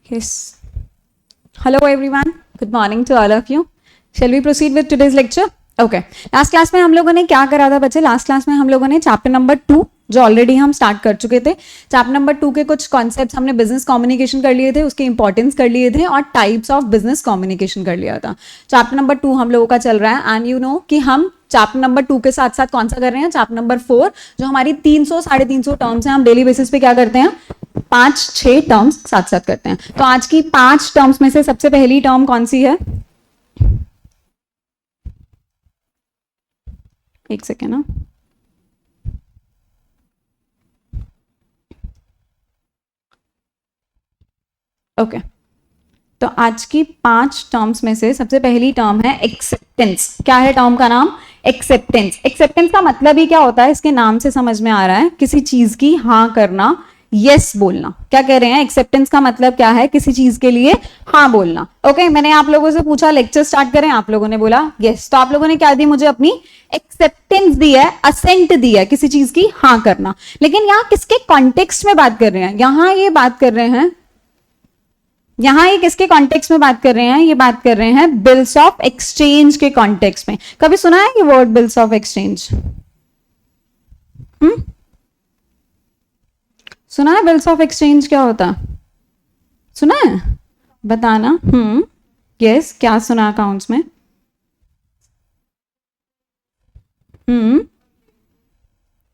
Yes. Hello everyone. Good morning to all of you. Shall we proceed with today's lecture? Okay. Last class में हम लोगों ने क्या करा था बच्चे? लास्ट क्लास में हम लोगों ने चैप्टर नंबर 2 जो ऑलरेडी हम स्टार्ट कर चुके थे, चैप्टर नंबर 2 के कुछ कॉन्सेप्ट्स हमने बिजनेस कम्युनिकेशन कर लिए थे, उसके इंपॉर्टेंस कर लिए थे और टाइप्स ऑफ बिजनेस कम्युनिकेशन कर लिया था. चैप्टर नंबर 2 हम लोगों का चल रहा है एंड यू नो कि हम चैप्टर नंबर 2 के साथ साथ कौन सा कर रहे हैं, चैप्टर नंबर 4 जो हमारी 300-350 टर्म्स हैं, हम डेली बेसिस पे क्या करते हैं 5-6 टर्म्स साथ साथ करते हैं. तो आज की 5 टर्म्स में से सबसे पहली टर्म कौन सी है? एक सेकेंड ना. ओके तो आज की 5 टर्म्स में से सबसे पहली टर्म है एक्सेप्टेंस. क्या है टर्म का नाम? एक्सेप्टेंस. एक्सेप्टेंस का मतलब ही क्या होता है? इसके नाम से समझ में आ रहा है, किसी चीज की हाँ करना, यस बोलना. क्या कह रहे हैं? एक्सेप्टेंस का मतलब क्या है? किसी चीज के लिए हाँ बोलना. ओके मैंने आप लोगों से पूछा लेक्चर स्टार्ट करें, आप लोगों ने बोला यस. तो आप लोगों ने क्या दी? मुझे अपनी एक्सेप्टेंस दी है, असेंट दी है, किसी चीज की हाँ करना. लेकिन यहाँ किसके कॉन्टेक्स्ट में बात कर रहे हैं? यहाँ ये बात कर रहे हैं, यहां ये किसके कॉन्टेक्स्ट में बात कर रहे हैं? ये बात कर रहे हैं बिल्स ऑफ एक्सचेंज के कॉन्टेक्स्ट में. कभी सुना है ये वर्ड बिल्स ऑफ एक्सचेंज? सुना है बिल्स ऑफ एक्सचेंज क्या होता? सुना है? बताना. यस क्या सुना अकाउंट्स में?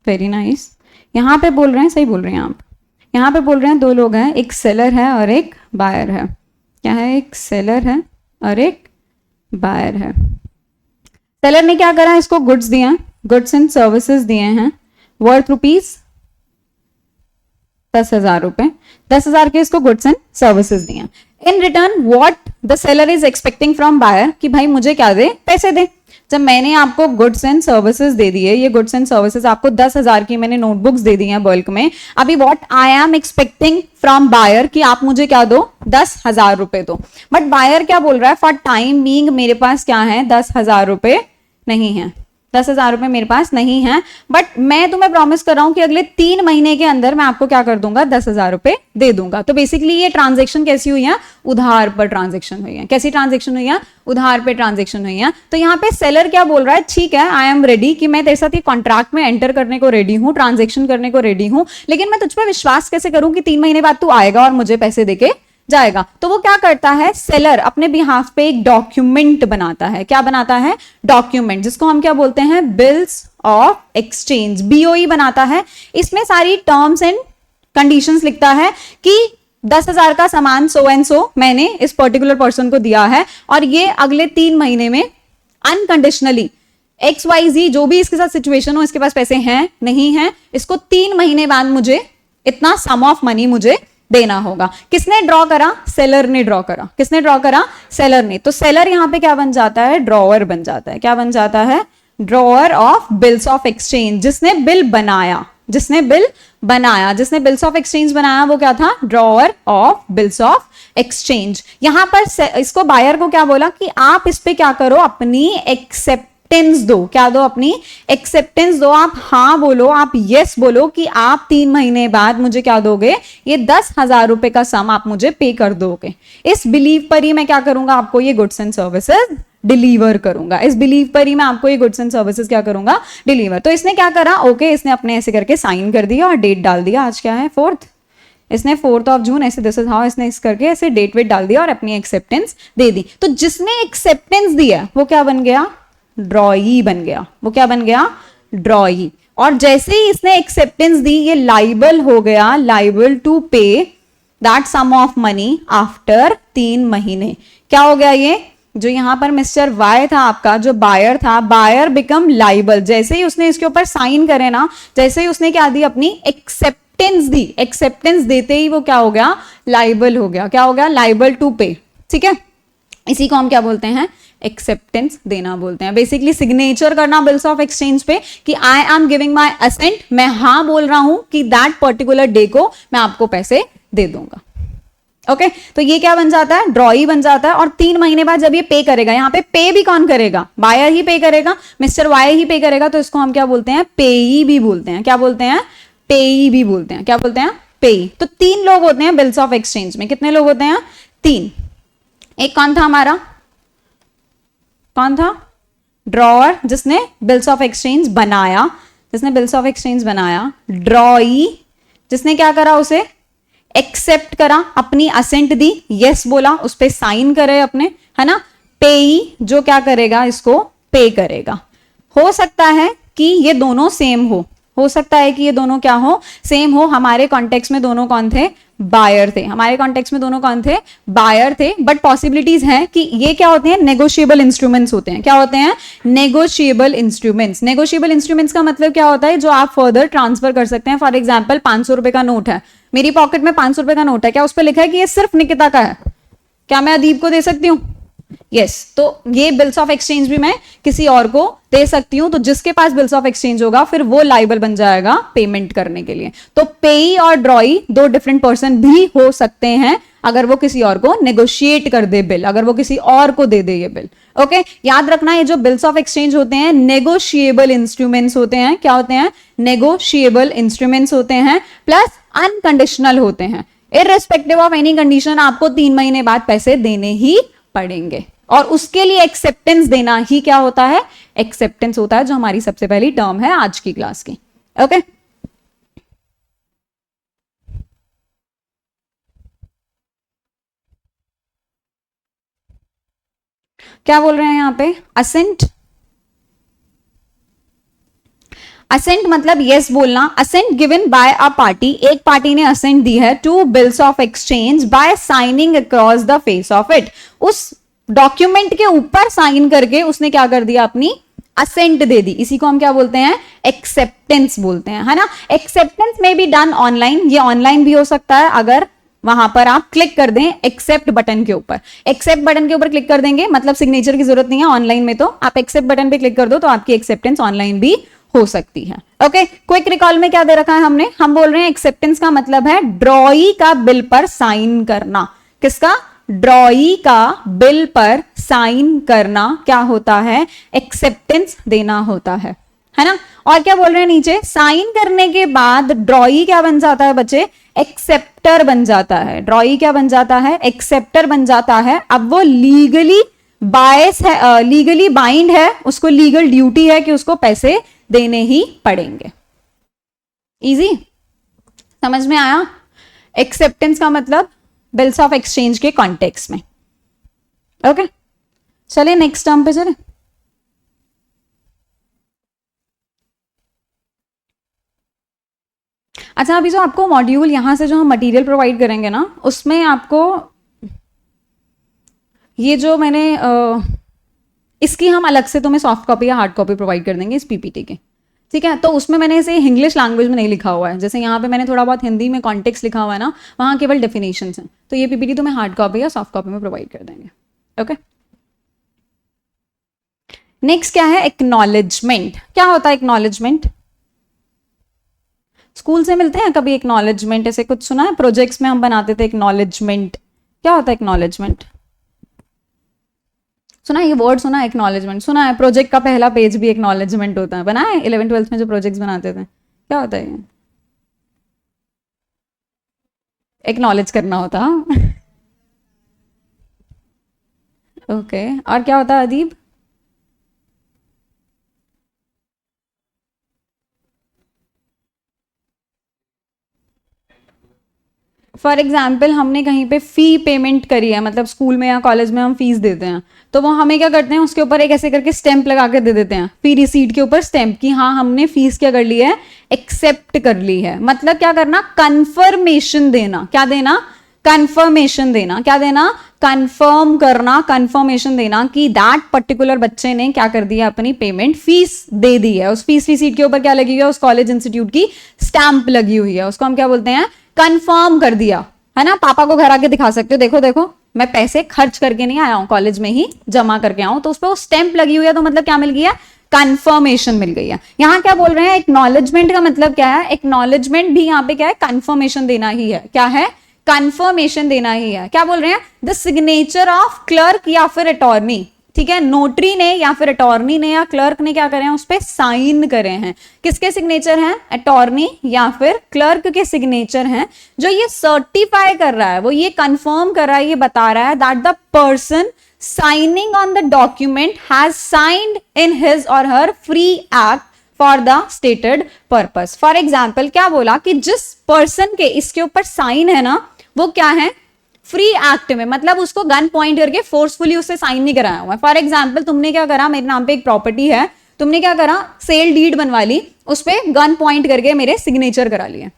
Very nice. यहां पे बोल रहे हैं, सही बोल रहे हैं आप. यहाँ पे बोल रहे हैं 2 लोग हैं, एक सेलर है और एक बायर है. क्या है? एक सेलर है और एक बायर है. सेलर ने क्या करा? इसको गुड्स दिए हैं, गुड्स एंड सर्विसेज दिए हैं वर्थ रुपीज 10,000 रुपए. 10,000 के इसको गुड्स एंड सर्विसेज दिए. In return what the seller is expecting from buyer कि भाई मुझे क्या दे? पैसे दे. जब मैंने आपको गुड्स एंड सर्विसेज दे दिए, ये गुड्स एंड सर्विसेज आपको 10,000 की मैंने नोटबुक्स दे दी हैं बल्क में. अभी what I am expecting from buyer कि आप मुझे क्या दो? 10,000 रुपए दो. बट बायर क्या बोल रहा है? फॉर टाइम बीइंग मेरे पास क्या है? 10,000 रुपए नहीं है. 10,000 रुपए मेरे पास नहीं है, बट मैं तुम्हें प्रॉमिस कर रहा हूं कि अगले 3 महीने के अंदर मैं आपको क्या कर दूंगा? 10,000 रुपए दे दूंगा. तो बेसिकली ये ट्रांजेक्शन कैसी हुई है? उधार पर ट्रांजेक्शन हुई है. कैसी ट्रांजेक्शन हुई है? उधार पे ट्रांजेक्शन हुई है. तो यहाँ पे सेलर क्या बोल रहा है? ठीक है, आई एम रेडी कि मैं तेरे साथ ये कॉन्ट्रैक्ट में एंटर करने को रेडी हूँ, ट्रांजेक्शन करने को रेडी हूँ, लेकिन मैं तुझ पर विश्वास कैसे करूं कि 3 महीने बाद तू आएगा और मुझे पैसे देके जाएगा. तो वो क्या करता है? सेलर अपने बिहाफ पे एक डॉक्यूमेंट बनाता है. क्या बनाता है? डॉक्यूमेंट, जिसको हम क्या बोलते हैं? बिल्स ऑफ एक्सचेंज, बीओई बनाता है. इसमें सारी टर्म्स एंड कंडीशंस लिखता है कि 10,000 का सामान सो एंड सो मैंने इस पर्टिकुलर पर्सन को दिया है और ये अगले 3 महीने में अनकंडीशनली XYZ जो भी इसके साथ सिचुएशन हो, इसके पास पैसे हैं नहीं है, इसको 3 महीने बाद मुझे इतना सम ऑफ मनी मुझे देना होगा. किसने ड्रॉ करा? सेलर ने ड्रॉ करा. किसने ड्रॉ करा? सेलर ने. तो सेलर यहां पे क्या बन जाता है? ड्रॉअर बन जाता है. क्या बन जाता है? Drawer of bills of exchange. जिसने बिल बनाया, जिसने बिल बनाया, जिसने बिल्स ऑफ एक्सचेंज बनाया वो क्या था? Drawer of bills of exchange. यहां पर इसको बायर को क्या बोला कि आप इस पे क्या करो? अपनी एक्सेप्टेंस दो. क्या दो? अपनी एक्सेप्टेंस दो. आप हाँ बोलो, आप यस बोलो कि आप 3 महीने बाद मुझे क्या दोगे? ये 10,000 रुपए का सम आप मुझे पे कर दोगे. इस बिलीव पर ही मैं क्या करूंगा? आपको ये गुड्स एंड सर्विसेज डिलीवर करूंगा. इस बिलीव पर ही मैं आपको ये गुड्स एंड सर्विसेज क्या करूंगा? डिलीवर. तो इसने क्या करा? ओके इसने अपने ऐसे करके साइन कर दिया और डेट डाल दिया. आज क्या है? 4th. इसने 4th ऑफ जून ऐसे दिस इज हाउ इसने इस करके ऐसे डेट वेट डाल दिया और अपनी एक्सेप्टेंस दे दी. तो जिसने एक्सेप्टेंस दिया वो क्या बन गया? ड्रॉई बन गया. वो क्या बन गया? ड्रॉई. और जैसे ही इसने एक्सेप्टेंस दी ये लाइबल हो गया, liable to pay that sum of money after 3 महीने. क्या हो गया? ये जो यहां पर मिस्टर वाई था आपका, जो बायर था, बायर बिकम लाइबल. जैसे ही उसने इसके ऊपर साइन करे ना, जैसे ही उसने क्या दी? अपनी एक्सेप्टेंस दी. एक्सेप्टेंस देते ही वो क्या हो गया? लाइबल हो गया. क्या हो गया? लाइबल टू पे. ठीक है, इसी को हम क्या बोलते हैं? एक्सेप्टेंस देना बोलते हैं. बेसिकली सिग्नेचर करना बिल्स ऑफ एक्सचेंज पे कि I am giving my assent, मैं हाँ बोल रहा हूं कि दैट पर्टिकुलर डे को मैं आपको पैसे दे दूंगा. ओके तो ये क्या बन जाता है? ड्रॉई बन जाता है. और 3 महीने बाद जब ये पे करेगा, यहाँ पे पे भी कौन करेगा? बायर ही पे करेगा, मिस्टर वाई ही पे करेगा. तो इसको हम क्या बोलते हैं? पेई भी बोलते हैं. क्या बोलते हैं? पेई भी बोलते हैं. क्या बोलते हैं? पेई। तो 3 लोग होते हैं बिल्स ऑफ एक्सचेंज में। कितने लोग होते हैं? 3। एक कौन था हमारा? कौन था? ड्रॉअर, जिसने बिल्स ऑफ एक्सचेंज बनाया, जिसने बिल्स ऑफ एक्सचेंज बनाया। ड्रॉई, जिसने क्या करा? उसे एक्सेप्ट करा, अपनी असेंट दी, यस बोला, उस पे साइन करे अपने, है ना। पेई, जो क्या करेगा? इसको पे करेगा। हो सकता है कि ये दोनों सेम हो सकता है कि ये दोनों क्या हो? सेम हो। हमारे कॉन्टेक्स्ट में दोनों कौन थे? बायर थे। हमारे कॉन्टेक्स्ट में दोनों कौन थे? बायर थे। बट पॉसिबिलिटीज हैं कि ये क्या होते हैं? नेगोशिएबल इंस्ट्रूमेंट्स होते हैं। क्या होते हैं? Negotiable instruments. नेगोशिएबल इंस्ट्रूमेंट्स का मतलब क्या होता है? जो आप फर्दर ट्रांसफर कर सकते हैं। फॉर एग्जाम्पल 500 रुपए का नोट है, मेरी पॉकेट में 500 रुपए का नोट है, क्या उस पर लिखा है कि ये सिर्फ निकिता का है? क्या मैं अदीब को दे सकती हूँ? यस। तो ये बिल्स ऑफ एक्सचेंज भी मैं किसी और को दे सकती हूं। तो जिसके पास बिल्स ऑफ एक्सचेंज होगा फिर वो लाइबल बन जाएगा पेमेंट करने के लिए। तो पेई और ड्रॉई 2 डिफरेंट पर्सन भी हो सकते हैं अगर वो किसी और को नेगोशिएट कर दे बिल, अगर वो किसी और को दे दे ये बिल। ओके, याद रखना ये जो बिल्स ऑफ एक्सचेंज होते हैं नेगोशिएबल इंस्ट्रूमेंट्स होते हैं। क्या होते हैं? नेगोशिएबल इंस्ट्रूमेंट्स होते हैं, प्लस अनकंडीशनल होते हैं। इररिस्पेक्टिव ऑफ एनी कंडीशन आपको 3 महीने बाद पैसे देने ही पड़ेंगे। और उसके लिए एक्सेप्टेंस देना ही क्या होता है? एक्सेप्टेंस होता है, जो हमारी सबसे पहली टर्म है आज की क्लास की। ओके, क्या बोल रहे हैं यहां पे? असेंट। असेंट मतलब यस बोलना। Assent given by a party, एक पार्टी ने असेंट दी है to bills of exchange by signing across the face of it. उस डॉक्यूमेंट के ऊपर साइन करके उसने क्या कर दिया? अपनी असेंट दे दी। इसी को हम क्या बोलते हैं? एक्सेप्टेंस बोलते हैं, है ना। एक्सेप्टेंस में बी डन ऑनलाइन, ये ऑनलाइन भी हो सकता है अगर वहां पर आप क्लिक कर दें एक्सेप्ट बटन के ऊपर। एक्सेप्ट बटन के ऊपर क्लिक कर देंगे मतलब सिग्नेचर की जरूरत नहीं है ऑनलाइन में, तो आप एक्सेप्ट बटन पे क्लिक कर दो तो आपकी एक्सेप्टेंस ऑनलाइन भी हो सकती है। ओके, क्विक रिकॉल में क्या दे रखा है हमने? हम बोल रहे हैं एक्सेप्टेंस का मतलब है ड्रॉई का बिल पर साइन करना। किसका? ड्रॉई का बिल पर साइन करना क्या होता है? एक्सेप्टेंस देना होता है ना। और क्या बोल रहे हैं नीचे? साइन करने के बाद ड्रॉई क्या बन जाता है बच्चे? एक्सेप्टर बन जाता है। ड्रॉई क्या बन जाता है? एक्सेप्टर बन जाता है। अब वो लीगली बायस है, लीगली बाइंड है, उसको लीगल ड्यूटी है कि उसको पैसे देने ही पड़ेंगे। इजी समझ में आया? एक्सेप्टेंस का मतलब बिल्स ऑफ एक्सचेंज के कॉन्टेक्स्ट में। ओके, चलिए नेक्स्ट टर्म पे चले। अच्छा, अभी जो आपको मॉड्यूल यहां से जो हम मटेरियल प्रोवाइड करेंगे ना, उसमें आपको ये जो मैंने इसकी हम अलग से तुम्हें सॉफ्ट कॉपी या हार्ड कॉपी प्रोवाइड कर देंगे इस पीपीटी के, ठीक है। तो उसमें मैंने इसे इंग्लिश लैंग्वेज में नहीं लिखा हुआ है, जैसे यहाँ पे मैंने थोड़ा बहुत हिंदी में कॉन्टेक्स्ट लिखा हुआ है ना, वहाँ केवल डेफिनेशंस हैं। तो ये पीपीटी तुम्हें हार्ड कॉपी या सॉफ्ट कॉपी में प्रोवाइड कर देंगे। ओके, नेक्स्ट क्या है? एक्नॉलेजमेंट। क्या होता है एक्नॉलेजमेंट? स्कूल से मिलते हैं कभी एक्नॉलेजमेंट? ऐसे कुछ सुना है? प्रोजेक्ट्स में हम बनाते थे एक्नॉलेजमेंट। क्या होता है एक्नॉलेजमेंट? सुना है ये वर्ड? सुना है एक्नॉलेजमेंट? सुना है प्रोजेक्ट का पहला पेज भी एक्नॉलेजमेंट होता है? बना है 11th-12th में जो प्रोजेक्ट्स बनाते थे? क्या होता है? एक्नॉलेज करना होता। ओके, और क्या होता है अदीब? फॉर एग्जाम्पल हमने कहीं पे फी पेमेंट करी है, मतलब स्कूल में या कॉलेज में हम फीस देते हैं, तो वो हमें क्या करते हैं? उसके ऊपर एक ऐसे करके स्टैंप लगा के दे देते हैं, फी रिसीट के ऊपर स्टैंप, कि हाँ हमने फीस क्या कर ली है? एक्सेप्ट कर ली है। मतलब क्या करना? कंफर्मेशन देना। क्या देना? कंफर्मेशन देना। क्या देना? कंफर्म करना, कंफर्मेशन देना कि दैट पर्टिकुलर बच्चे ने क्या कर दिया? अपनी पेमेंट फीस दे दी है। उस फीस रिसीट के ऊपर क्या लगी हुई है? उस कॉलेज इंस्टीट्यूट की स्टैंप लगी हुई है। उसको हम क्या बोलते हैं? कंफर्म कर दिया, है ना। पापा को घर आके दिखा सकते हो, देखो देखो मैं पैसे खर्च करके नहीं आया हूं, कॉलेज में ही जमा करके आऊं। तो उस पर वो स्टैंप लगी हुई है, तो मतलब क्या मिल गई है? कंफर्मेशन मिल गई है। यहां क्या बोल रहे हैं? एक्नॉलेजमेंट का मतलब क्या है? एक्नॉलेजमेंट भी यहां पे क्या है? कंफर्मेशन देना ही है। क्या है? कंफर्मेशन देना ही है। क्या बोल रहे हैं? द सिग्नेचर ऑफ क्लर्क या फिर अटॉर्नी, ठीक है, नोटरी ने या फिर अटॉर्नी ने या क्लर्क ने क्या करे हैं, उस पर साइन करे हैं। किसके सिग्नेचर हैं, अटॉर्नी या फिर क्लर्क के सिग्नेचर हैं। जो ये सर्टिफाई कर रहा है, वो ये कंफर्म कर रहा है, ये बता रहा है that the person signing on the document has signed in his or her free act for the stated purpose. For example क्या बोला कि जिस पर्सन के इसके ऊपर साइन है ना, वो क्या है, फ्री एक्ट में, मतलब उसको गन पॉइंट करके फोर्सफुली उससे साइन नहीं कराया हुआ है। फॉर एग्जाम्पल तुमने क्या करा, मेरे नाम पे एक प्रॉपर्टी है, तुमने क्या करा, सेल डीड बनवा ली, उस पर गन पॉइंट करके मेरे सिग्नेचर करा लिए,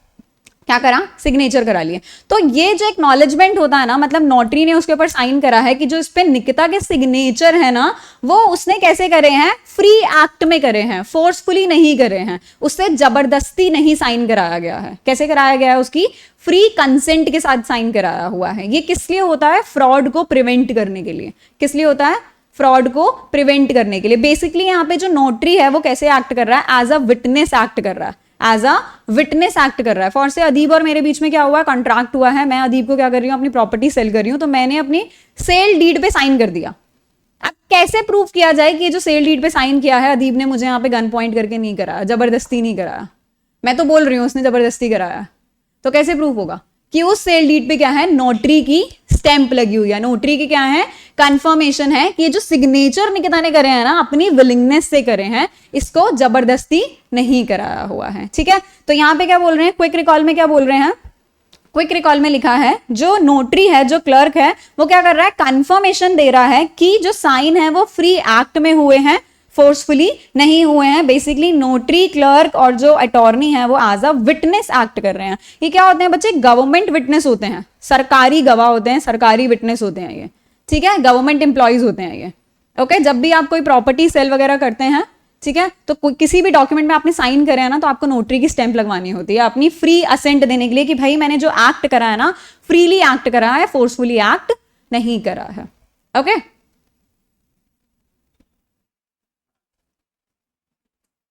क्या करा, सिग्नेचर करा लिए। तो ये जो एक्नॉलेजमेंट होता है ना, मतलब नोटरी ने उसके ऊपर साइन करा है कि जो इस पे निकिता के सिग्नेचर है ना, वो उसने कैसे करे हैं, फ्री एक्ट में करे हैं, फोर्सफुली नहीं करे हैं, उससे जबरदस्ती नहीं साइन कराया गया है। कैसे कराया गया है, उसकी फ्री कंसेंट के साथ साइन कराया हुआ है। ये किस लिए होता है, फ्रॉड को प्रिवेंट करने के लिए। किस लिए होता है, फ्रॉड को प्रिवेंट करने के लिए। बेसिकली यहाँ पे जो नोटरी है वो कैसे एक्ट कर रहा है, एज अ विटनेस एक्ट कर रहा है, एज अ विटनेस एक्ट कर रहा है। फॉर से अदीब और मेरे बीच में क्या हुआ, कॉन्ट्रैक्ट हुआ है, मैं अदीब को क्या कर रही हूँ, अपनी प्रॉपर्टी सेल कर रही हूँ, तो मैंने अपनी सेल डीड पे साइन कर दिया। अब कैसे प्रूव किया जाए कि ये जो सेल डीड पे साइन किया है अदीब ने मुझे यहाँ पे गन पॉइंट करके नहीं कराया, जबरदस्ती नहीं कराया, मैं तो बोल रही हूँ उसने जबरदस्ती कराया, तो कैसे प्रूफ होगा कि उस सेल डीड पे क्या है, नोटरी की स्टैंप लगी हुई है, नोटरी की क्या है, कंफर्मेशन है कि ये जो सिग्नेचर निकिता ने करे हैं ना, अपनी विलिंगनेस से करे हैं, इसको जबरदस्ती नहीं कराया हुआ है। ठीक है, तो यहाँ पे क्या बोल रहे हैं, क्विक रिकॉल में क्या बोल रहे हैं, क्विक रिकॉल में लिखा है जो नोटरी है, जो क्लर्क है, वो क्या कर रहा है, कंफर्मेशन दे रहा है कि जो साइन है वो फ्री एक्ट में हुए हैं, फोर्सफुली नहीं हुए हैं। बेसिकली नोटरी, क्लर्क और जो अटॉर्नी है वो एज अ विटनेस एक्ट कर रहे हैं। ये क्या होते हैं बच्चे, गवर्नमेंट विटनेस होते हैं, सरकारी गवाह होते हैं, सरकारी विटनेस होते हैं ये। ठीक है, गवर्नमेंट एम्प्लॉयज होते हैं ये। ओके, जब भी आप कोई प्रॉपर्टी सेल वगैरह करते हैं, ठीक है, तो किसी भी डॉक्यूमेंट में आपने साइन करे हैं ना, तो आपको नोटरी की स्टैंप लगवानी होती है अपनी फ्री असेंट देने के लिए कि भाई मैंने जो एक्ट करा है ना, फ्रीली एक्ट करा है, फोर्सफुली एक्ट नहीं करा है। ओके,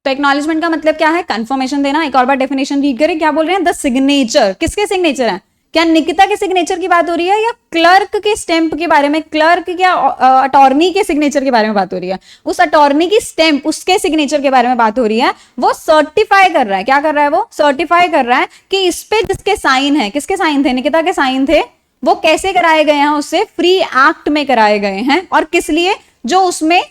तो एक्नॉलेजमेंट का मतलब क्या है, कंफर्मेशन देना। एक और बार डेफिनेशन रीड करें, क्या बोल रहे हैं, द सिग्नेचर, किसके सिग्नेचर है, क्या निकिता के सिग्नेचर की बात हो रही है या क्लर्क के स्टैंप के बारे में, क्लर्क क्या अटॉर्नी के सिग्नेचर के बारे में बात हो रही है, उस अटॉर्नी की स्टैंप, उसके सिग्नेचर के बारे में बात हो रही है। वो सर्टिफाई कर रहा है, क्या कर रहा है, वो सर्टिफाई कर रहा है कि इस पे जिसके साइन है, किसके साइन थे, निकिता के साइन थे, वो कैसे कराए गए हैं, उससे फ्री एक्ट में कराए गए हैं, और किस लिए, जो उसमें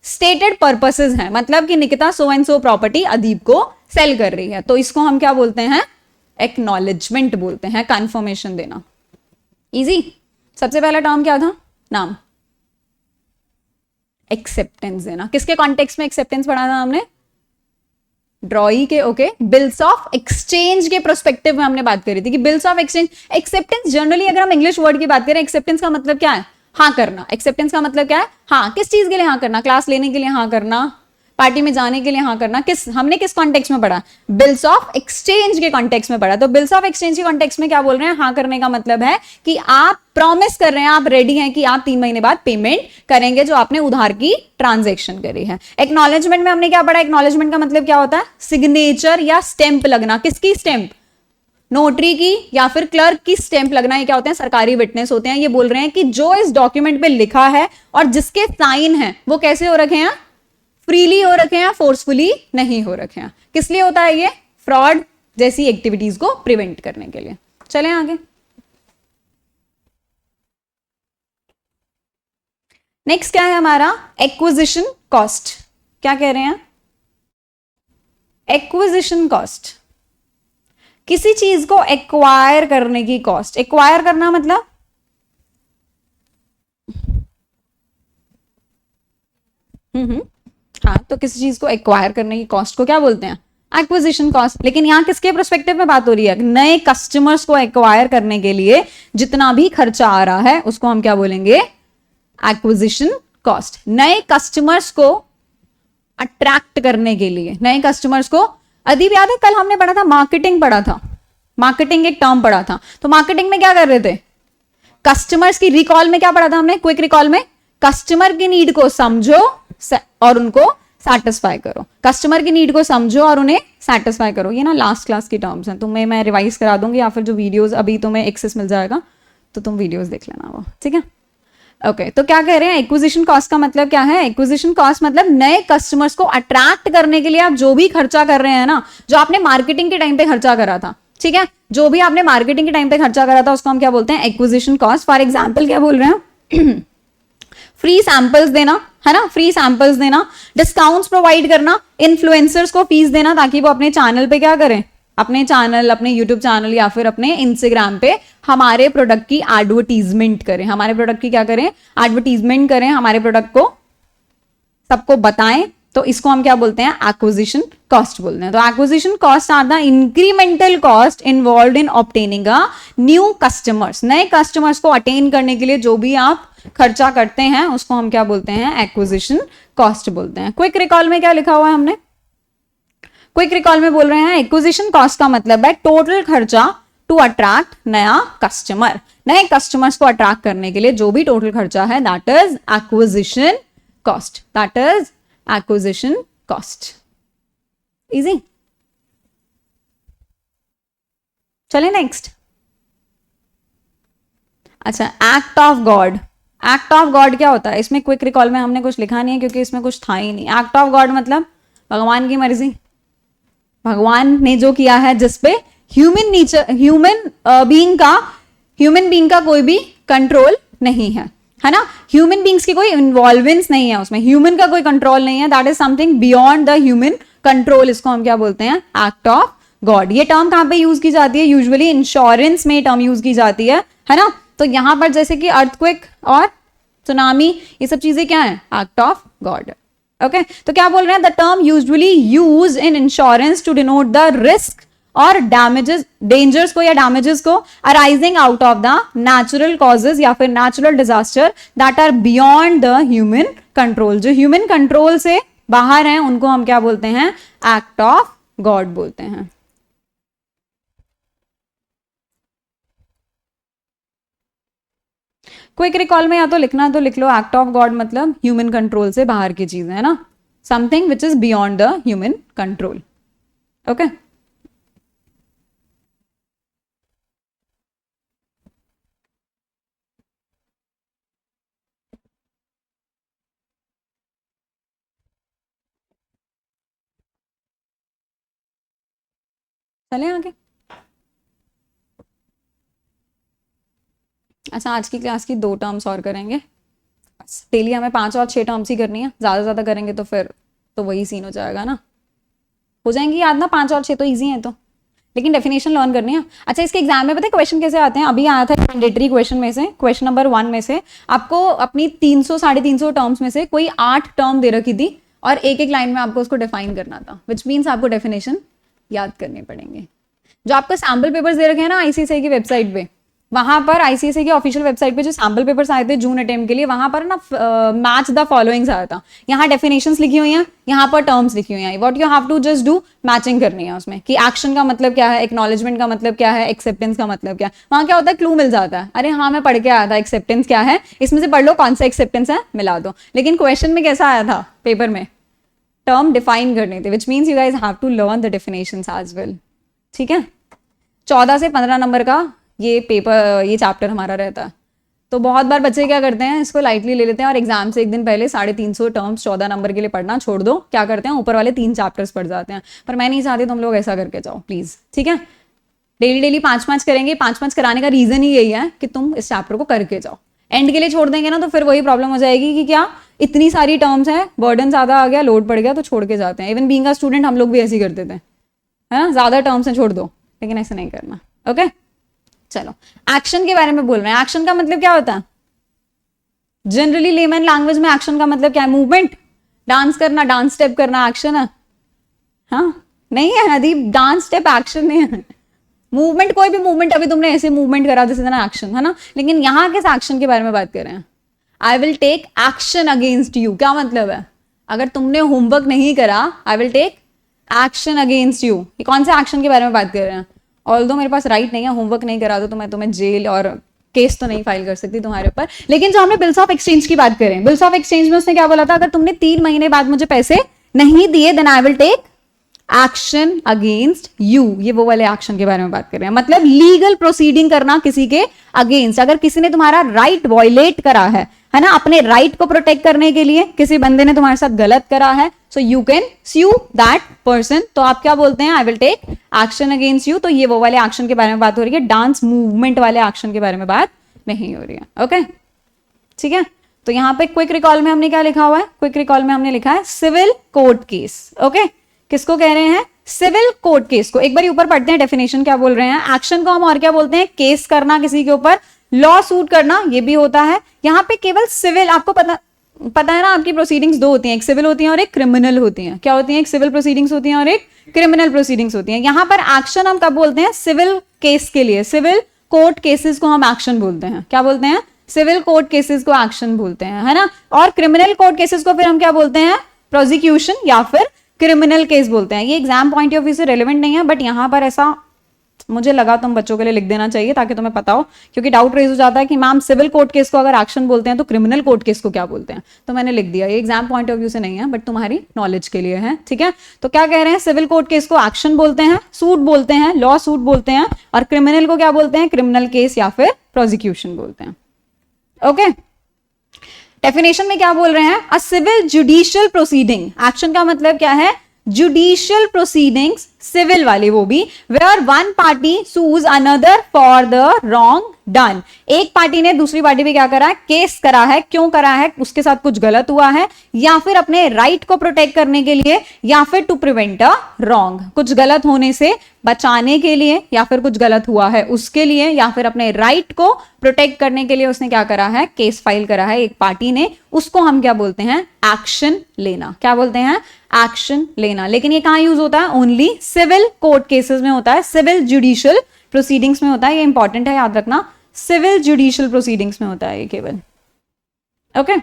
स्टेटेड पर्पसेस हैं, मतलब कि Nikita so and so property Adeeb को सेल कर रही है, तो इसको हम क्या बोलते हैं, एक्नॉलेजमेंट बोलते हैं, कंफर्मेशन देना। इजी। सबसे पहला टर्म क्या था, नाम, एक्सेप्टेंस देना। किसके कॉन्टेक्स्ट में एक्सेप्टेंस पढ़ा था हमने, ड्रॉई के। ओके, बिल्स ऑफ एक्सचेंज के प्रोस्पेक्टिव में हमने बात करी थी कि bills of exchange, acceptance generally अगर हम इंग्लिश वर्ड की बात करें, एक्सेप्टेंस का मतलब क्या है, हाँ करना। एक्सेप्टेंस का मतलब क्या है, हाँ, किस चीज के लिए हाँ करना, क्लास लेने के लिए हाँ करना, पार्टी में जाने के लिए हाँ करना। हमने किस कॉन्टेक्स्ट में पढ़ा, बिल्स ऑफ एक्सचेंज के कॉन्टेक्स्ट में पढ़ा। तो बिल्स ऑफ एक्सचेंज के कॉन्टेक्स्ट में क्या बोल रहे हैं, हाँ करने का मतलब है कि आप प्रॉमिस कर रहे हैं, आप रेडी हैं कि आप 3 महीने बाद पेमेंट करेंगे जो आपने उधार की ट्रांजेक्शन करी है। एक्नॉलेजमेंट में हमने क्या पढ़ा, एक्नॉलेजमेंट का मतलब क्या होता है, सिग्नेचर या स्टैंप लगना। किसकी स्टैंप, नोटरी की या फिर क्लर्क की स्टैंप लगना। ये क्या होते हैं, सरकारी विटनेस होते हैं। ये बोल रहे हैं कि जो इस डॉक्यूमेंट पे लिखा है और जिसके साइन है वो कैसे हो रखे हैं, फ्रीली हो रखे हैं, फोर्सफुली नहीं हो रखे हैं। किस लिए होता है ये, फ्रॉड जैसी एक्टिविटीज को प्रिवेंट करने के लिए। चलें आगे। नेक्स्ट क्या है हमारा, एक्विजिशन कॉस्ट। क्या कह रहे हैं, एक्विजिशन कॉस्ट, किसी चीज को एक्वायर करने की कॉस्ट। एक्वायर करना मतलब हाँ, तो किसी चीज को एक्वायर करने की कॉस्ट को क्या बोलते हैं, एक्विजिशन कॉस्ट। लेकिन यहां किसके प्रोस्पेक्टिव में बात हो रही है, नए कस्टमर्स को एक्वायर करने के लिए जितना भी खर्चा आ रहा है उसको हम क्या बोलेंगे, एक्विजिशन कॉस्ट। नए कस्टमर्स को अट्रैक्ट करने के लिए, नए कस्टमर्स को, अदीब याद है कल हमने पढ़ा था, मार्केटिंग पढ़ा था, मार्केटिंग एक टर्म पढ़ा था। तो मार्केटिंग में क्या कर रहे थे, कस्टमर्स की, रिकॉल में क्या पढ़ा था हमने, क्विक रिकॉल में, कस्टमर की नीड को समझो और उनको सैटिस्फाई करो। कस्टमर की नीड को समझो और उन्हें सैटिस्फाई करो। ये ना लास्ट क्लास की टर्म्स हैं, तुम्हें मैं रिवाइज करा दूंगी, या फिर जो वीडियोस अभी तुम्हें एक्सेस मिल जाएगा तो तुम वीडियोस देख लेना वो, ठीक है। ओके तो क्या कह रहे हैं, एक्विजिशन कॉस्ट का मतलब क्या है, एक्विजिशन कॉस्ट मतलब नए कस्टमर्स को अट्रैक्ट करने के लिए आप जो भी खर्चा कर रहे हैं ना, जो आपने मार्केटिंग के टाइम पे खर्चा करा था, ठीक है, जो भी आपने मार्केटिंग के टाइम पे खर्चा करा था उसको हम क्या बोलते हैं, एक्विजिशन कॉस्ट। फॉर एग्जाम्पल क्या बोल रहे हैं फ्री सैंपल्स देना, है ना, फ्री सैंपल्स देना, डिस्काउंट्स प्रोवाइड करना, इन्फ्लुएंसर्स को फीस देना ताकि वो अपने चैनल पे क्या करें, अपने चैनल, अपने यूट्यूब चैनल या फिर अपने इंस्टाग्राम पे हमारे प्रोडक्ट की एडवर्टीजमेंट करें, हमारे प्रोडक्ट की क्या करें, एडवर्टीजमेंट करें, हमारे प्रोडक्ट को सबको बताएं, तो इसको हम क्या बोलते हैं, एक्विजिशन कॉस्ट बोलते हैं। तो acquisition cost are the incremental cost involve in obtaining a new customers, नए कस्टमर्स को अटेन करने के लिए जो भी आप खर्चा करते हैं उसको हम क्या बोलते हैं, एक्विजिशन कॉस्ट बोलते हैं। क्विक रिकॉल में क्या लिखा हुआ है हमने, क्विक रिकॉल में बोल रहे हैं एक्विजिशन कॉस्ट का मतलब है टोटल खर्चा टू अट्रैक्ट नया कस्टमर, नए कस्टमर्स को अट्रैक्ट करने के लिए जो भी टोटल खर्चा है that is acquisition cost, that is acquisition cost. Easy, चले नेक्स्ट। अच्छा, act of God, act of God क्या होता है, इसमें क्विक रिकॉल में हमने कुछ लिखा नहीं है क्योंकि इसमें कुछ था ही नहीं। एक्ट ऑफ गॉड मतलब भगवान की मर्जी, भगवान ने जो किया है जिसपे ह्यूमन नेचर, ह्यूमन बीइंग का कोई भी कंट्रोल नहीं है, है ना, ह्यूमन बीइंग्स की कोई इन्वॉल्वेंस नहीं है उसमें, ह्यूमन का कोई कंट्रोल नहीं है, that is something beyond the human control, इसको हम क्या बोलते हैं, एक्ट ऑफ गॉड। ये टर्म कहां पे यूज की जाती है, यूजुअली इंश्योरेंस में टर्म यूज की जाती है ना, तो यहां पर जैसे कि अर्थक्वेक और सुनामी ये सब चीजें क्या है, एक्ट ऑफ गॉड। ओके तो क्या बोल रहे हैं, the term usually use in insurance to denote the risk और डैमेजेस, डेंजर्स को या डैमेजेस को arising out of the natural causes या फिर natural disaster that are beyond the human control, जो ह्यूमन कंट्रोल से बाहर हैं उनको हम क्या बोलते हैं, एक्ट ऑफ गॉड बोलते हैं। क्विक रिकॉल में या तो लिखना तो लिख लो, एक्ट ऑफ गॉड मतलब ह्यूमन कंट्रोल से बाहर की चीज है ना, something which is beyond the human control. Okay चले आगे। अच्छा, आज की क्लास की 2 टर्म्स और करेंगे, डेली हमें 5 और 6 टर्म्स ही करनी है, ज्यादा ज्यादा करेंगे तो फिर तो वही सीन हो जाएगा ना, हो जाएंगी याद ना, 5 और 6 तो ईजी है, तो लेकिन डेफिनेशन लर्न करनी है। अच्छा, इसके एग्जाम में पता है क्वेश्चन कैसे आते हैं, अभी आया था मैंडेटरी क्वेश्चन में से, क्वेश्चन नंबर 1 में से आपको अपनी 300 350 टर्म्स में से कोई 8 टर्म दे रखी थी और एक एक लाइन में आपको उसको डिफाइन करना था, विच मीन्स आपको डेफिनेशन याद करने पड़ेंगे। जो आपको सैम्पल पेपर्स दे रखे हैं ना आईसीएसआई की वेबसाइट पे, वहां पर आईसीएसआई की ऑफिशियल वेबसाइट पे जो सैम्पल पेपर्स आए थे जून अटेम्प्ट के लिए, वहां पर ना मैच द फॉलोइंग्स आया था, यहाँ डेफिनेशंस लिखी हुई हैं, यहाँ पर टर्म्स लिखी हुई हैं, what you have to just do matching करनी है उसमें, कि एक्शन का मतलब क्या है, एक्नॉलेजमेंट का मतलब क्या है, एक्सेप्टेंस का मतलब क्या है। वहां क्या होता है, क्लू मिल जाता है, अरे हाँ मैं पढ़ के आया था एक्सेप्टेंस क्या है, इसमें से पढ़ लो कौन सा एक्सेप्टेंस है मिला दो। लेकिन क्वेश्चन में कैसा आया था, पेपर में टर्म डिफाइन करने थे, which means you guys have to learn the definitions as well. ठीक है, 14 से 15 नंबर का ये पेपर, ये चैप्टर हमारा रहता है, तो बहुत बार बच्चे क्या करते हैं, इसको लाइटली ले लेते हैं और एग्जाम से एक दिन पहले 350 टर्म्स 14 नंबर के लिए पढ़ना छोड़ दो, क्या करते हैं ऊपर वाले 3 चैप्टर्स पढ़ जाते हैं। पर मैं नहीं चाहती तुम लोग ऐसा करके जाओ प्लीज, ठीक है, डेली डेली 5-5 करेंगे, 5-5 कराने का रीजन ही यही है कि तुम इस चैप्टर को करके जाओ, एंड के लिए छोड़ देंगे ना तो फिर वही प्रॉब्लम हो जाएगी कि क्या इतनी सारी टर्म्स हैं, बर्डन ज्यादा आ गया, लोड पड़ गया तो छोड़ के जाते हैं। इवन बीइंग अ स्टूडेंट हम लोग भी ऐसे ही करते थे, है ना, ज्यादा टर्म्स हैं छोड़ दो, लेकिन ऐसा नहीं करना। ओके चलो, एक्शन के बारे में बोल रहे हैं, एक्शन का मतलब क्या होता है, जनरली लेमन लैंग्वेज में एक्शन का मतलब क्या है, मूवमेंट, डांस करना, डांस स्टेप करना एक्शन है, हाँ नहीं है अदीप, डांस स्टेप एक्शन नहीं है, मूवमेंट कोई भी मूवमेंट, अभी तुमने ऐसे मूवमेंट करा जैसे ना एक्शन है ना, लेकिन यहाँ किस एक्शन के बारे में बात कर रहे हैं, I will take action against you, क्या मतलब है, अगर तुमने होमवर्क नहीं करा I will take action against you, ये कौन से एक्शन के बारे में बात कर रहे हैं। ऑल्दो मेरे पास राइट नहीं है, होमवर्क नहीं करा तो मैं तुम्हें जेल और केस तो नहीं फाइल कर सकती तुम्हारे ऊपर, लेकिन जो हमने बिल्स ऑफ एक्सचेंज की बात करें, बिल्स ऑफ एक्सचेंज में उसने क्या बोला था, अगर तुमने 3 महीने बाद मुझे पैसे नहीं दिए then I will take action against you, ये वो वाले एक्शन के बारे में बात कर रहे हैं, मतलब लीगल प्रोसीडिंग करना किसी के अगेंस्ट, अगर किसी ने तुम्हारा राइट वायलेट करा है है ना, अपने राइट को प्रोटेक्ट करने के लिए किसी बंदे ने तुम्हारे साथ गलत करा है, so you can sue that person, तो आप क्या बोलते हैं, I will take action against you. तो ये वो वाले एक्शन के बारे में बात हो रही है, डांस मूवमेंट वाले एक्शन के बारे में बात नहीं हो रही है। ओके ठीक है, तो यहाँ पे क्विक रिकॉल में हमने क्या लिखा हुआ है, क्विक रिकॉल में हमने लिखा है सिविल कोर्ट केस। ओके, किसको कह रहे हैं, सिविल कोर्ट केस को। एक बार ऊपर पढ़ते हैं डेफिनेशन क्या बोल रहे हैं। एक्शन को हम और क्या बोलते हैं, केस करना किसी के ऊपर, लॉ सूट करना ये भी होता है। यहाँ पे केवल सिविल, आपको पता है ना, आपकी प्रोसीडिंग्स दो होती हैं, एक सिविल होती है और एक क्रिमिनल होती है। क्या होती है, एक सिविल प्रोसीडिंग्स होती है और एक क्रिमिनल प्रोसीडिंग्स होती है। यहाँ पर एक्शन हम कब बोलते हैं, सिविल केस के लिए, सिविल कोर्ट केसेस को हम एक्शन बोलते हैं। क्या बोलते हैं, सिविल कोर्ट केसेस को एक्शन बोलते हैं, है ना। और क्रिमिनल कोर्ट केसेस को फिर हम क्या बोलते हैं, प्रोसिक्यूशन या फिर क्रिमिनल केस बोलते हैं। ये एग्जाम पॉइंट ऑफ व्यू से रेलेवेंट नहीं है, बट यहाँ पर ऐसा मुझे लगा तुम बच्चों के लिए लिख देना चाहिए ताकि तुम्हें पता हो, क्योंकि डाउट रेज हो जाता है कि मैम सिविल कोर्ट केस को अगर एक्शन बोलते हैं तो क्रिमिनल कोर्ट केस को क्या बोलते हैं, तो मैंने लिख दिया। ये एग्जाम पॉइंट ऑफ व्यू से नहीं है, बट तुम्हारी नॉलेज के लिए है, ठीक है। तो क्या कह रहे हैं, सिविल कोर्ट केस को एक्शन बोलते हैं, सूट बोलते हैं, लॉ सूट बोलते हैं, और क्रिमिनल को क्या बोलते हैं, क्रिमिनल केस या फिर प्रोसिक्यूशन बोलते हैं। ओके, डेफिनेशन में क्या बोल रहे हैं, a civil judicial proceeding, action का मतलब क्या है, जुडिशियल प्रोसीडिंग्स, सिविल वाले वो भी, where one party sues another for the wrong done, एक पार्टी ने दूसरी पार्टी पे क्या करा है, केस करा है, क्यों करा है, उसके साथ कुछ गलत हुआ है, या फिर अपने राइट को प्रोटेक्ट करने के लिए, या फिर टू प्रिवेंट अ रॉन्ग, कुछ गलत होने से बचाने के लिए, या फिर कुछ गलत हुआ है उसके लिए, या फिर अपने राइट को प्रोटेक्ट करने के लिए उसने क्या करा है, केस फाइल करा है एक पार्टी ने, उसको हम क्या बोलते हैं, एक्शन लेना। क्या बोलते हैं, एक्शन लेना। लेकिन ये कहां यूज होता है, ओनली सिविल कोर्ट केसेस में होता है, सिविल जुडिशियल प्रोसीडिंग्स में होता है। ये इंपॉर्टेंट है, याद रखना, सिविल जुडिशियल प्रोसीडिंग्स में होता है ये केवल। ओके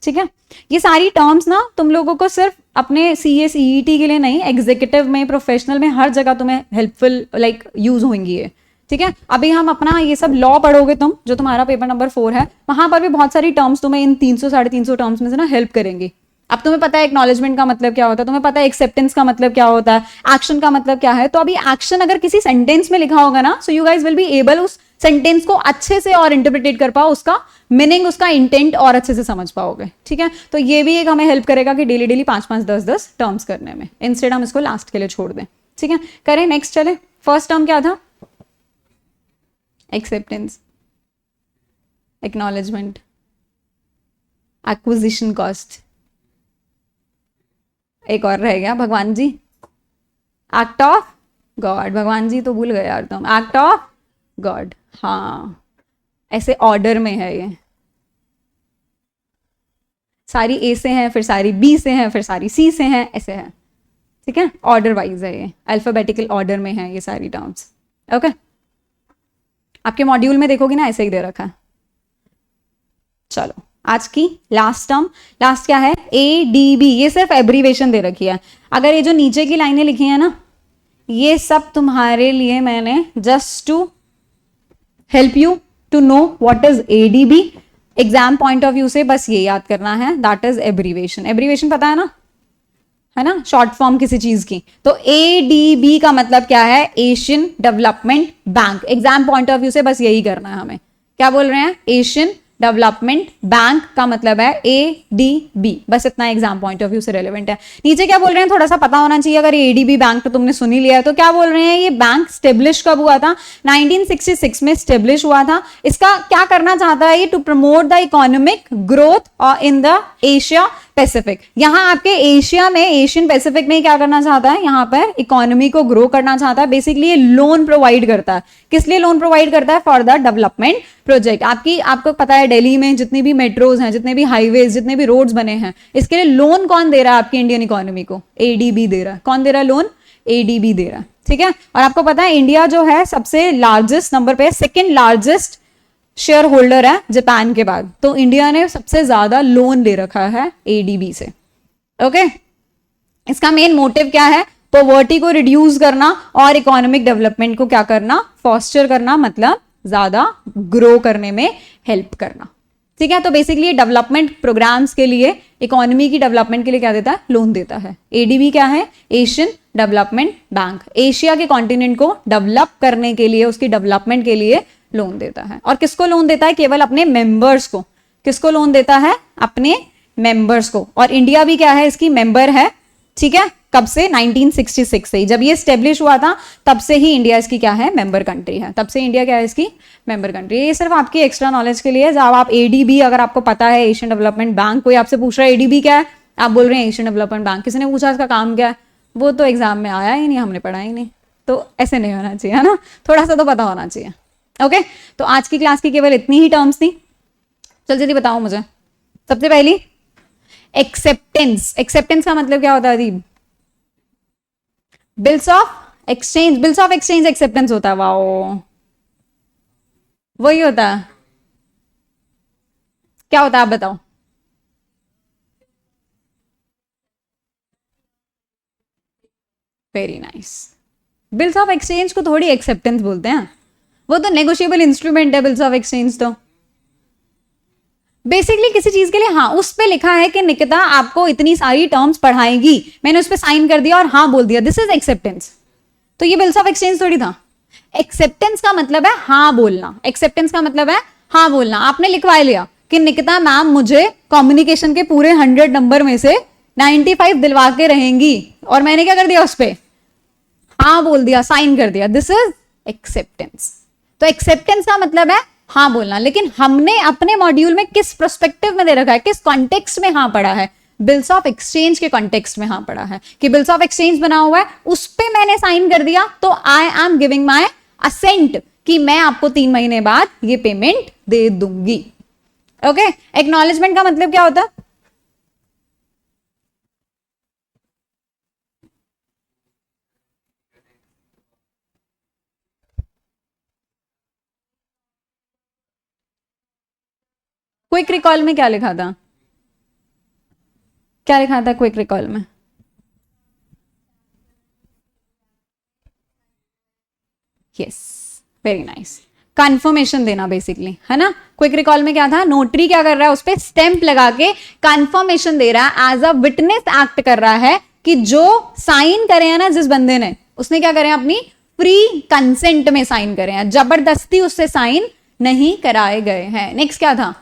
ठीक है, ये सारी टर्म्स ना तुम लोगों को सिर्फ अपने सीए सीईटी के लिए नहीं, एग्जीक्यूटिव में, प्रोफेशनल में, हर जगह तुम्हें हेल्पफुल लाइक यूज होंगी ये, ठीक है। अभी हम अपना ये सब लॉ पढ़ोगे तुम, जो तुम्हारा पेपर नंबर 4 है, वहां पर भी बहुत सारी टर्म्स तुम्हें इन 300-350 टर्म्स में से ना हेल्प करेंगी। अब तुम्हें पता है एक्नॉलेजमेंट का मतलब क्या होता है, तुम्हें पता है एक्सेप्टेंस का मतलब क्या होता है, एक्शन का मतलब क्या है। तो अभी एक्शन अगर किसी सेंटेंस में लिखा होगा ना, so you guys will be able उस सेंटेंस को अच्छे से और इंटरप्रिटेट कर पाओ, उसका मीनिंग, उसका इंटेंट और अच्छे से समझ पाओगे, ठीक है। तो ये भी एक हमें हेल्प करेगा कि डेली डेली 5-5, 10-10 टर्म्स करने में, इंस्टेड हम इसको लास्ट के लिए छोड़ दें, ठीक है। करें, नेक्स्ट चले। फर्स्ट टर्म क्या था, एक्सेप्टेंस, एक्नॉलेजमेंट, एक्विजिशन कॉस्ट, एक और रह गया भगवान जी, एक्ट ऑफ गॉड। भगवान जी तो भूल गए यार तुम, एक्ट ऑफ गॉड। हाँ, ऐसे ऑर्डर में है ये, सारी ए से हैं, फिर सारी बी से हैं, फिर सारी सी से हैं, ऐसे है, ठीक है। ऑर्डर वाइज है ये, अल्फाबेटिकल ऑर्डर में है ये सारी टर्म्स। ओके, आपके मॉड्यूल में देखोगे ना ऐसे ही दे रखा है। चलो, आज की लास्ट टर्म, लास्ट क्या है, ADB। ये सिर्फ एब्रीवेशन दे रखी है। अगर ये जो नीचे की लाइनें लिखी है ना, ये सब तुम्हारे लिए मैंने just to help you to know what is ADB। Exam point of view से बस ये याद करना है, दैट इज एब्रीवेशन। एब्रीवेशन पता है ना, शॉर्ट फॉर्म किसी चीज की। तो ADB का मतलब क्या है, Asian development bank. Exam point of view से बस यही करना है हमें। क्या बोल रहे हैं, एशियन डेवलपमेंट बैंक का मतलब है ADB, बस इतना एग्जाम पॉइंट ऑफ व्यू से रेलेवेंट है। नीचे क्या बोल रहे हैं, थोड़ा सा पता होना चाहिए। अगर ADB बैंक तो तुमने सुन ही लिया है, तो क्या बोल रहे हैं, ये बैंक स्टेब्लिश कब हुआ था, 1966 में स्टेब्लिश हुआ था। इसका क्या करना चाहता है ये, to promote the economic growth in the Asia Pacific. यहां आपके एशिया में, एशियन पैसिफिक में क्या करना चाहता है, यहां पर इकोनॉमी को ग्रो करना चाहता है। बेसिकली ये लोन प्रोवाइड करता है, किस लिए लोन प्रोवाइड करता है, फॉर द डेवलपमेंट प्रोजेक्ट। आपको पता है दिल्ली में जितनी भी मेट्रोज हैं, जितने भी हाईवेज, जितने भी रोड्स बने हैं, इसके लिए लोन कौन दे रहा है आपकी इंडियन इकोनॉमी को, ADB दे रहा है। कौन दे रहा है लोन, ADB दे रहा है, ठीक है। और आपको पता है इंडिया जो है सबसे लार्जेस्ट नंबर पे, सेकेंड लार्जेस्ट शेयर होल्डर है जापान के बाद। तो इंडिया ने सबसे ज्यादा लोन ले रखा है ADB से। ओके, इसका मेन मोटिव क्या है, पॉवर्टी को रिड्यूस करना और इकोनॉमिक डेवलपमेंट को क्या करना, फॉस्टर करना, मतलब ज्यादा ग्रो करने में हेल्प करना, ठीक है। तो बेसिकली डेवलपमेंट प्रोग्राम्स के लिए, इकोनॉमी की डेवलपमेंट के लिए क्या देता है, लोन देता है। ADB क्या है, एशियन डेवलपमेंट बैंक। एशिया के कॉन्टिनेंट को डेवलप करने के लिए, उसकी डेवलपमेंट के लिए लोन देता है। और किसको लोन देता है, केवल अपने मेंबर्स को, किसको लोन देता है? अपने मेंबर्स को। और इंडिया भी क्या है? इसकी मेंबर है, ठीक है। कब से? 1966 से ही, जब ये स्टेब्लिश हुआ था तब से ही इंडिया इसकी क्या है? मेंबर कंट्री है। तब से इंडिया क्या है? इसकी मेंबर कंट्री। ये सिर्फ आपकी एक्स्ट्रा नॉलेज के लिए है। जब आप एडीबी, अगर आपको पता है एशियन डेवलपमेंट बैंक, कोई आपसे पूछ रहा है एडीबी क्या है, आप बोल रहे हैं एशियन डेवलपमेंट बैंक, किसी ने पूछा इसका काम क्या है, वो तो एग्जाम में आया ही नहीं, हमने पढ़ा ही नहीं। तो ऐसे नहीं होना चाहिए, है ना, थोड़ा सा तो पता होना चाहिए। ओके, तो आज की क्लास की केवल इतनी ही टर्म्स थी। चल जल्दी बताओ मुझे। सबसे पहली एक्सेप्टेंस। एक्सेप्टेंस का मतलब क्या होता है Adeeb? Bills of exchange. Bills of exchange acceptance होता है। वाओ, वही होता है। क्या होता है आप बताओ? Very nice. Bills of exchange को थोड़ी एक्सेप्टेंस बोलते हैं, वो तो नेगोशिएबल इंस्ट्रूमेंट है बिल्स ऑफ एक्सचेंज। तो बेसिकली किसी चीज के लिए, हाँ, उस पे लिखा है कि निकिता आपको इतनी सारी टर्म्स पढ़ाएगी, मैंने उस पर साइन कर दिया और हाँ बोल दिया, दिस इज एक्सेप्टेंस। तो ये बिल्स ऑफ एक्सचेंज थोड़ी था। एक्सेप्टेंस का मतलब है हाँ बोलना। एक्सेप्टेंस का मतलब है हाँ बोलना। आपने लिखवा लिया कि निकिता मैम मुझे कम्युनिकेशन के पूरे 100 नंबर में से 95 दिलवा के रहेंगी, और मैंने क्या कर दिया? उस पर हाँ बोल दिया, साइन कर दिया, दिस इज एक्सेप्टेंस। तो एक्सेप्टेंस का मतलब है हाँ बोलना। लेकिन हमने अपने मॉड्यूल में किस पर्सपेक्टिव में दे रखा है, किस कॉन्टेक्स्ट में हाँ पढ़ा है? बिल्स ऑफ एक्सचेंज के कॉन्टेक्स्ट में हाँ पढ़ा है कि बिल्स ऑफ एक्सचेंज बना हुआ है, उस पे मैंने साइन कर दिया, तो I am giving my assent कि मैं आपको 3 महीने बाद ये पेमेंट दे दूंगी। ओके, एक्नॉलेजमेंट का मतलब क्या होता है? क्विक रिकॉल में क्या लिखा था? क्या लिखा था क्विक रिकॉल में? Yes, very nice. कंफर्मेशन देना बेसिकली, है ना। क्विक रिकॉल में क्या था? नोटरी क्या कर रहा है? उस पर स्टैंप लगा के कंफर्मेशन दे रहा है, एज अ विटनेस एक्ट कर रहा है कि जो साइन करे हैं ना जिस बंदे ने, उसने क्या करें? अपनी फ्री कंसेंट में साइन करे हैं, जबरदस्ती उससे साइन नहीं कराए गए हैं। नेक्स्ट क्या था?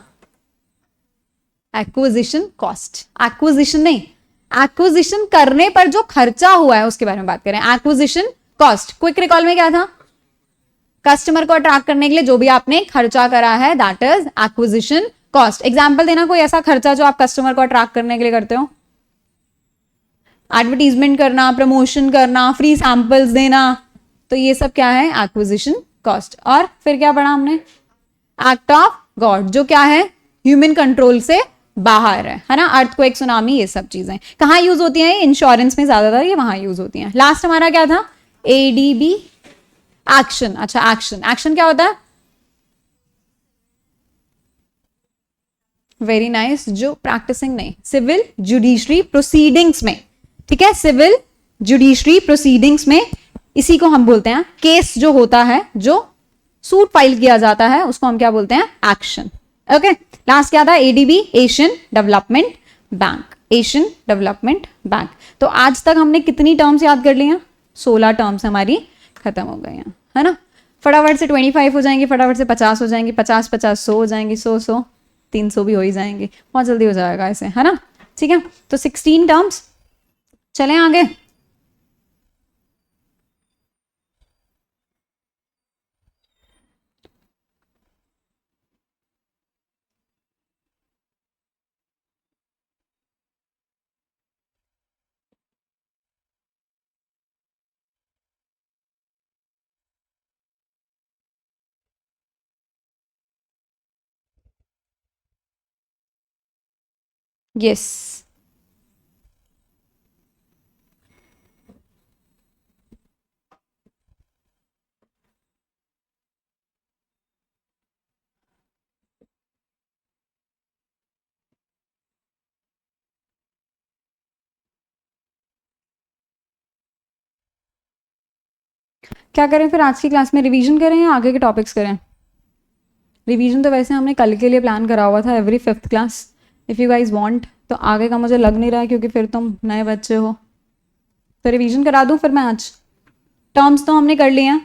Acquisition cost. एक्विजिशन नहीं, एक्विजिशन करने पर जो खर्चा हुआ है उसके बारे में बात करें, एक्विजिशन कॉस्ट। क्विक रिकॉल में क्या था? कस्टमर को अट्रैक्ट करने के लिए जो भी आपने खर्चा करा है, that is acquisition cost. Example देना कोई ऐसा खर्चा जो आप कस्टमर को अट्रैक्ट करने के लिए करते हो। एडवर्टीजमेंट करना, प्रमोशन करना, फ्री सैंपल्स देना, तो ये सब क्या है? Acquisition cost. और फिर क्या पढ़ा हमने? एक्ट ऑफ गॉड, जो क्या है? ह्यूमन कंट्रोल से बाहर है ना। अर्थक्वेक, सुनामी, ये सब चीजें कहाँ यूज होती हैं? इंश्योरेंस में ज्यादातर ये वहां यूज होती हैं। लास्ट हमारा क्या था? ADB, action. अच्छा, एक्शन। एक्शन क्या होता है? Very nice. जो प्रैक्टिसिंग नहीं, सिविल जुडिशरी प्रोसीडिंग्स में, ठीक है, सिविल जुडिशरी प्रोसीडिंग्स में इसी को हम बोलते हैं, केस जो होता है, जो सूट फाइल किया जाता है, उसको हम क्या बोलते हैं? एक्शन। ओके, लास्ट क्या था? ADB, Asian development bank. Asian development bank. तो आज तक हमने कितनी टर्म्स याद कर ली हैं? 16 टर्म्स हमारी खत्म हो गई हैं, है ना। फटाफट से 25 हो जाएंगी, फटाफट से 50 हो जाएंगी, 50 100 हो जाएंगी, 100 300 भी हो ही जाएंगे, बहुत जल्दी हो जाएगा ऐसे, है ना। ठीक है, तो 16 टर्म्स। चलें आगे। यस, क्या करें फिर आज की क्लास में? रिवीजन करें या आगे के टॉपिक्स करें? रिवीजन तो वैसे हमने कल के लिए प्लान करा हुआ था, every 5th class. If you guys want, तो आगे का मुझे लग नहीं रहा है क्योंकि फिर तुम नए बच्चे हो, तो रिवीजन करा दूं फिर मैं आज। टर्म्स तो हमने कर लिए हैं,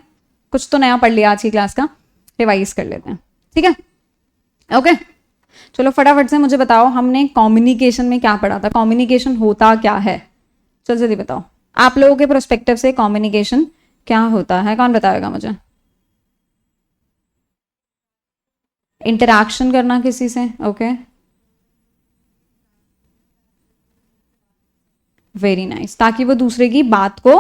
कुछ तो नया पढ़ लिया आज की क्लास का, रिवाइज कर लेते हैं, ठीक है। ओके, चलो फटाफट से मुझे बताओ, हमने कम्युनिकेशन में क्या पढ़ा था, कम्युनिकेशन होता क्या है? चल जल्दी बताओ, आप लोगों के प्रोस्पेक्टिव से कम्युनिकेशन क्या होता है, कौन बताएगा मुझे? इंटरैक्शन करना किसी से, ओके, वेरी नाइस, ताकि वो दूसरे की बात को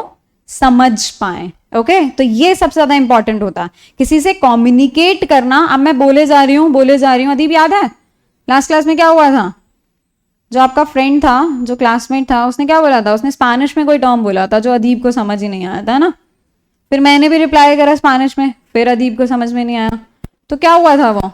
समझ पाए। ओके तो ये सबसे ज्यादा इंपॉर्टेंट होता है, किसी से कम्युनिकेट करना। अब मैं बोले जा रही हूँ, अदीप याद है लास्ट क्लास में क्या हुआ था? जो आपका फ्रेंड था, जो क्लासमेट था, उसने क्या बोला था? उसने स्पेनिश में कोई टर्म बोला था जो अदीप को समझ ही नहीं आया था ना। फिर मैंने भी रिप्लाई करा स्पेनिश में, फिर अदीप को समझ में नहीं आया। तो क्या हुआ था वो?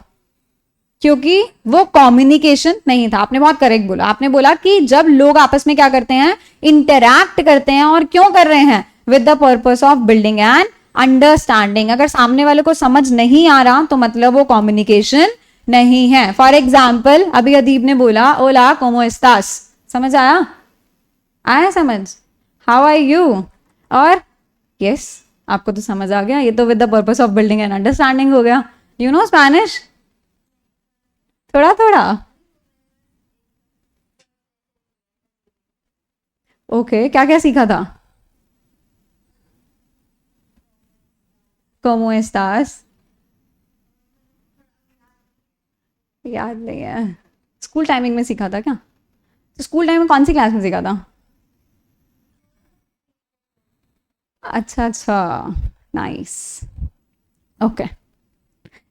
क्योंकि वो कम्युनिकेशन नहीं था। आपने बहुत करेक्ट बोला, आपने बोला कि जब लोग आपस में क्या करते हैं, इंटरैक्ट करते हैं, और क्यों कर रहे हैं? With the purpose of building and understanding. अगर सामने वाले को समझ नहीं आ रहा तो मतलब वो कम्युनिकेशन नहीं है। फॉर एग्जाम्पल अभी अदीप ने बोला ओला कोमो एस्तास, समझ आया? आया समझ? How are you? और यस आपको तो समझ आ गया, ये तो with the purpose of building and understanding हो गया। यू नो स्पेनिश थोड़ा थोड़ा? ओके क्या क्या सीखा था? ¿Cómo estás? याद नहीं है। स्कूल टाइमिंग में सीखा था क्या? तो स्कूल टाइम में कौन सी क्लास में सीखा था? अच्छा अच्छा, नाइस, ओके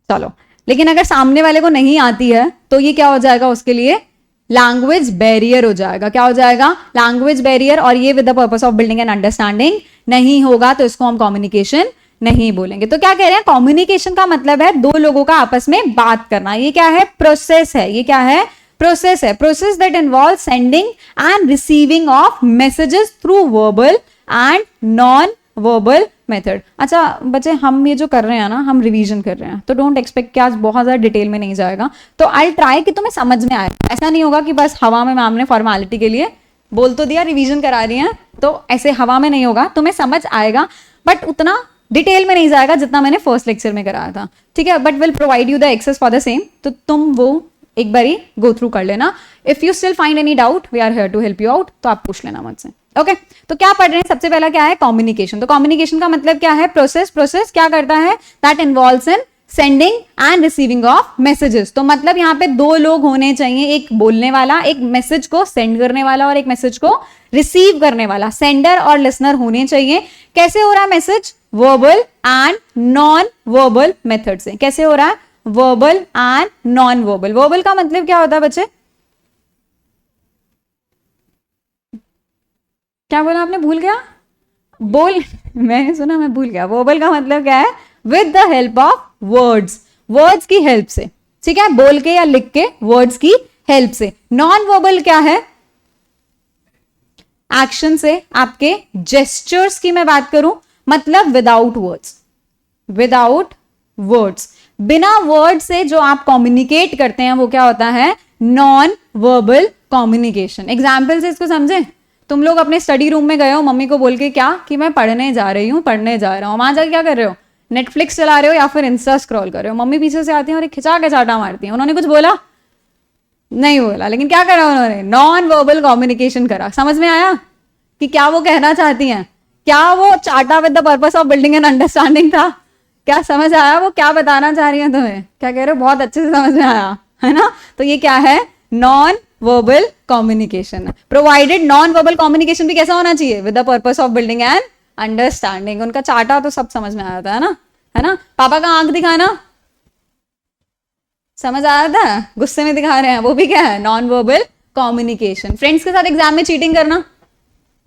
चलो। लेकिन अगर सामने वाले को नहीं आती है तो ये क्या हो जाएगा उसके लिए? लैंग्वेज बैरियर हो जाएगा। क्या हो जाएगा? Language barrier. और ये with the purpose of building and understanding नहीं होगा तो इसको हम कम्युनिकेशन नहीं बोलेंगे। तो क्या कह रहे हैं? कम्युनिकेशन का मतलब है दो लोगों का आपस में बात करना। ये क्या है? प्रोसेस है। ये क्या है? प्रोसेस है। Process that involve sending end receiving of messages through verbal and non verbal method. अच्छा बच्चे, हम ये जो कर रहे हैं ना, हम रिवीजन कर रहे हैं, तो डोंट एक्सपेक्ट कि आज बहुत ज्यादा डिटेल में नहीं जाएगा। तो आई ट्राई कि तुम्हें समझ में आए। ऐसा नहीं होगा कि बस हवा में मैम ने फॉर्मेलिटी के लिए बोल तो दिया रिवीजन करा रही हैं, तो ऐसे हवा में नहीं होगा, तुम्हें समझ आएगा बट उतना डिटेल में नहीं जाएगा जितना मैंने फर्स्ट लेक्चर में कराया था। ठीक है, but will provide you the access for the same, तो तुम वो एक बारी गो थ्रू कर लेना। If you still find any doubt we are here to help you out, तो आप पूछ लेना मुझसे। ओके तो क्या पढ़ रहे हैं? सबसे पहला क्या है? कम्युनिकेशन। तो कम्युनिकेशन का मतलब क्या है? प्रोसेस। प्रोसेस क्या करता है? That involves in sending end receiving of messages. तो मतलब यहाँ पे दो लोग होने चाहिए, एक बोलने वाला, एक मैसेज को सेंड करने वाला, और एक मैसेज को रिसीव करने वाला। सेंडर और लिसनर होने चाहिए। कैसे हो रहा है message? Verbal and non verbal method से। कैसे हो रहा है? Verbal and non verbal. Verbal का मतलब क्या होता है बच्चे? क्या बोला आपने? भूल गया? बोल मैंने सुना, मैं भूल गया। वर्बल का मतलब क्या है? With the help of words. Words की हेल्प से, ठीक है, बोल के या लिख के, वर्ड्स की हेल्प से। नॉन वर्बल क्या है? एक्शन से, आपके जेस्चर्स की मैं बात करूं, मतलब विदाउट वर्ड्स। विदाउट वर्ड्स, बिना वर्ड से जो आप कम्युनिकेट करते हैं वो क्या होता है? Non verbal communication. एग्जाम्पल से इसको समझे। तुम लोग अपने स्टडी रूम में गए हो मम्मी को बोल के, क्या कि मैं पढ़ने जा रही हूँ, पढ़ने जा रहा हूँ। वहां जाके क्या कर रहे हो? नेटफ्लिक्स चला रहे हो या फिर इंस्टा स्क्रॉल कर रहे हो। मम्मी पीछे से आती है और एक खिंचा के चाटा मारती है। उन्होंने कुछ बोला? नहीं बोला, लेकिन क्या करा उन्होंने? नॉन वर्बल कम्युनिकेशन करा। समझ में आया कि क्या वो कहना चाहती हैं? क्या वो चाटा with the purpose of building an understanding था? क्या समझ आया वो क्या बताना चाह रही है तुम्हें? क्या कह रहे हो? बहुत अच्छे से समझ में आया है ना? तो ये क्या है? Non verbal communication. Provided non verbal communication भी कैसा होना चाहिए? With the purpose of building an understanding. उनका चाटा तो सब समझ में आया था, है ना? पापा का आंख दिखाना समझ आ रहा था? गुस्से में दिखा रहे हैं, वो भी क्या है? Non verbal communication. फ्रेंड्स के साथ एग्जाम में चीटिंग करना,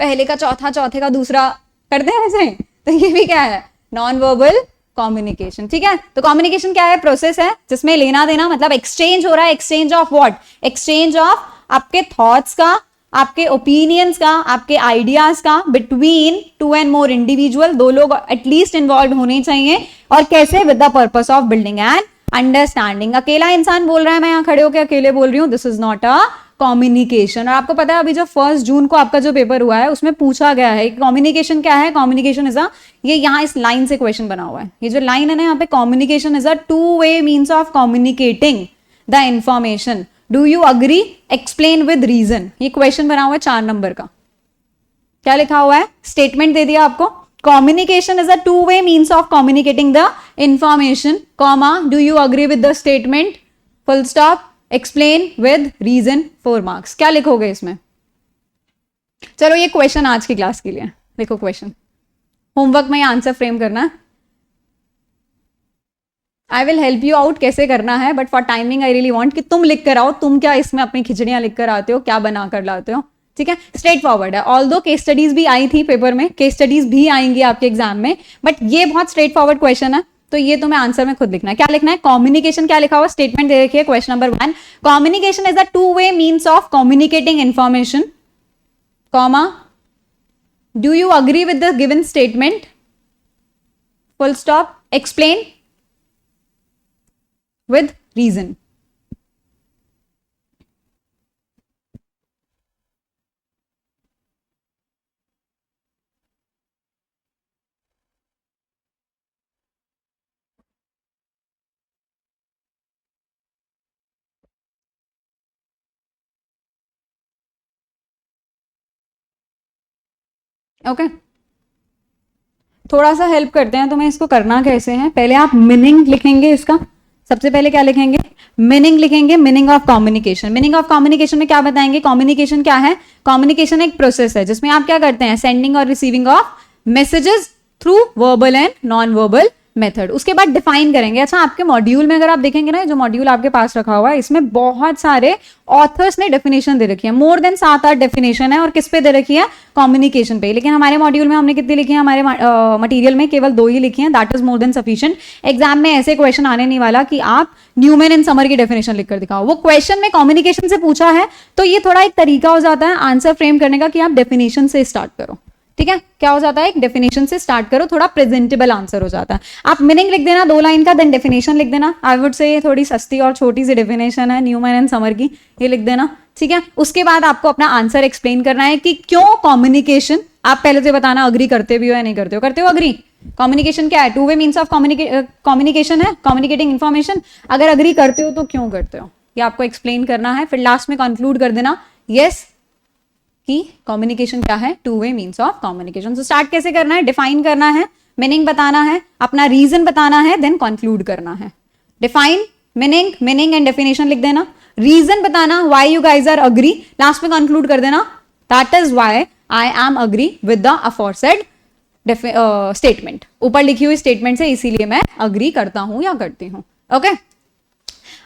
पहले का चौथा, चौथे का दूसरा करते हैं ऐसे, तो ये भी क्या है? Non verbal communication. ठीक है, तो कम्युनिकेशन क्या है? प्रोसेस है जिसमें लेना देना, मतलब एक्सचेंज हो रहा है। Exchange of what? Exchange of आपके थॉट्स का, आपके ओपिनियंस का, आपके आइडियाज का, between two and more individual. दो लोग एटलीस्ट इन्वॉल्व होने चाहिए। और कैसे? With the purpose of building and understanding. अकेला इंसान बोल रहा है, मैं यहाँ खड़े होकर अकेले बोल रही हूँ, this is not a communication. और आपको पता है अभी जो 1 जून को आपका जो पेपर हुआ है उसमें पूछा गया है कम्युनिकेशन क्या है? कम्युनिकेशन इज अ, ये यहाँ इस लाइन से क्वेश्चन बना हुआ है, ये जो लाइन है ना यहाँ पे, communication is a two way means of communicating the information, do you agree, explain with reason. ये क्वेश्चन बना हुआ है 4 नंबर का। क्या लिखा हुआ है? स्टेटमेंट दे दिया आपको, communication is a two way means of communicating the information, comma, do you agree with the statement, full stop, explain with reason, 4 marks. क्या लिखोगे इसमें? चलो ये क्वेश्चन आज की क्लास के लिए। देखो क्वेश्चन, होमवर्क में आंसर फ्रेम करना। I will help you out कैसे करना है, but for timing I really want कि तुम लिख कर आओ, तुम क्या इसमें अपनी खिचड़ियां लिख कर आते हो, क्या बना कर लाते हो, ठीक है। स्ट्रेट फॉरवर्ड है, ऑल्दो केस स्टडीज भी आई थी पेपर में, केस स्टडीज भी आएंगी आपके एग्जाम में, बट ये बहुत स्ट्रेट फॉरवर्ड क्वेश्चन है, तो ये तुम्हें आंसर में खुद लिखना है। क्या लिखना है? कम्युनिकेशन, क्या लिखा हुआ स्टेटमेंट दे रखिए, question number 1, communication is a two way means of communicating information, comma, do you agree with the given statement, full stop, explain with reason. Okay, थोड़ा सा हेल्प करते हैं तुम्हें, इसको करना कैसे है। पहले आप मीनिंग लिखेंगे इसका, सबसे पहले क्या लिखेंगे? मीनिंग लिखेंगे, meaning of communication. Meaning of communication में क्या बताएंगे? कम्युनिकेशन क्या है? कम्युनिकेशन एक प्रोसेस है जिसमें आप क्या करते हैं? सेंडिंग और receiving of messages through verbal and non verbal method. उसके बाद डिफाइन करेंगे। अच्छा, आपके मॉड्यूल में अगर आप देखेंगे ना, जो मॉड्यूल आपके पास रखा हुआ है, इसमें बहुत सारे ऑथर्स ने डेफिनेशन दे रखी है, मोर देन 7-8 डेफिनेशन है, और किस पे दे रखी है? कम्युनिकेशन पे। लेकिन हमारे मॉड्यूल में हमने कितनी लिखी है? हमारे मटेरियल में केवल 2 ही लिखी हैं, that is more than sufficient. Exam में ऐसे क्वेश्चन आने नहीं वाला कि आप न्यूमन एंड समर की डेफिनेशन लिखकर दिखाओ। वो क्वेश्चन में कम्युनिकेशन से पूछा है, तो ये थोड़ा एक तरीका हो जाता है आंसर फ्रेम करने का कि आप डेफिनेशन से स्टार्ट करो, ठीक है। क्या हो जाता है? एक डेफिनेशन से स्टार्ट करो, थोड़ा प्रेजेंटेबल आंसर हो जाता है। आप मीनिंग लिख देना 2 लाइन का, देन डेफिनेशन लिख देना। आई वुड से ये थोड़ी सस्ती और छोटी सी डेफिनेशन है न्यूमन एंड समर की, ये लिख देना, ठीक है। उसके बाद आपको अपना आंसर एक्सप्लेन करना है कि क्यों कम्युनिकेशन। आप पहले से बताना अग्री करते भी हो या नहीं करते हो। करते हो अग्री? कम्युनिकेशन क्या है? To way means of communication है, कम्युनिकेटिंग इंफॉर्मेशन। अगर अग्री करते हो तो क्यों करते हो, ये आपको एक्सप्लेन करना है। फिर लास्ट में कंक्लूड कर देना यस कि कम्युनिकेशन क्या है? To way means of communication. तो स्टार्ट कैसे करना है? डिफाइन करना है, मीनिंग बताना है, अपना रीजन बताना है, देन कंक्लूड करना है। Define, meaning, meaning and definition लिख देना, रीजन बताना why you guys are agree, last में कंक्लूड कर देना that is why I am agree with the aforesaid statement. ऊपर लिखी हुई स्टेटमेंट से इसीलिए मैं अग्री करता हूं या करती हूं। ओके,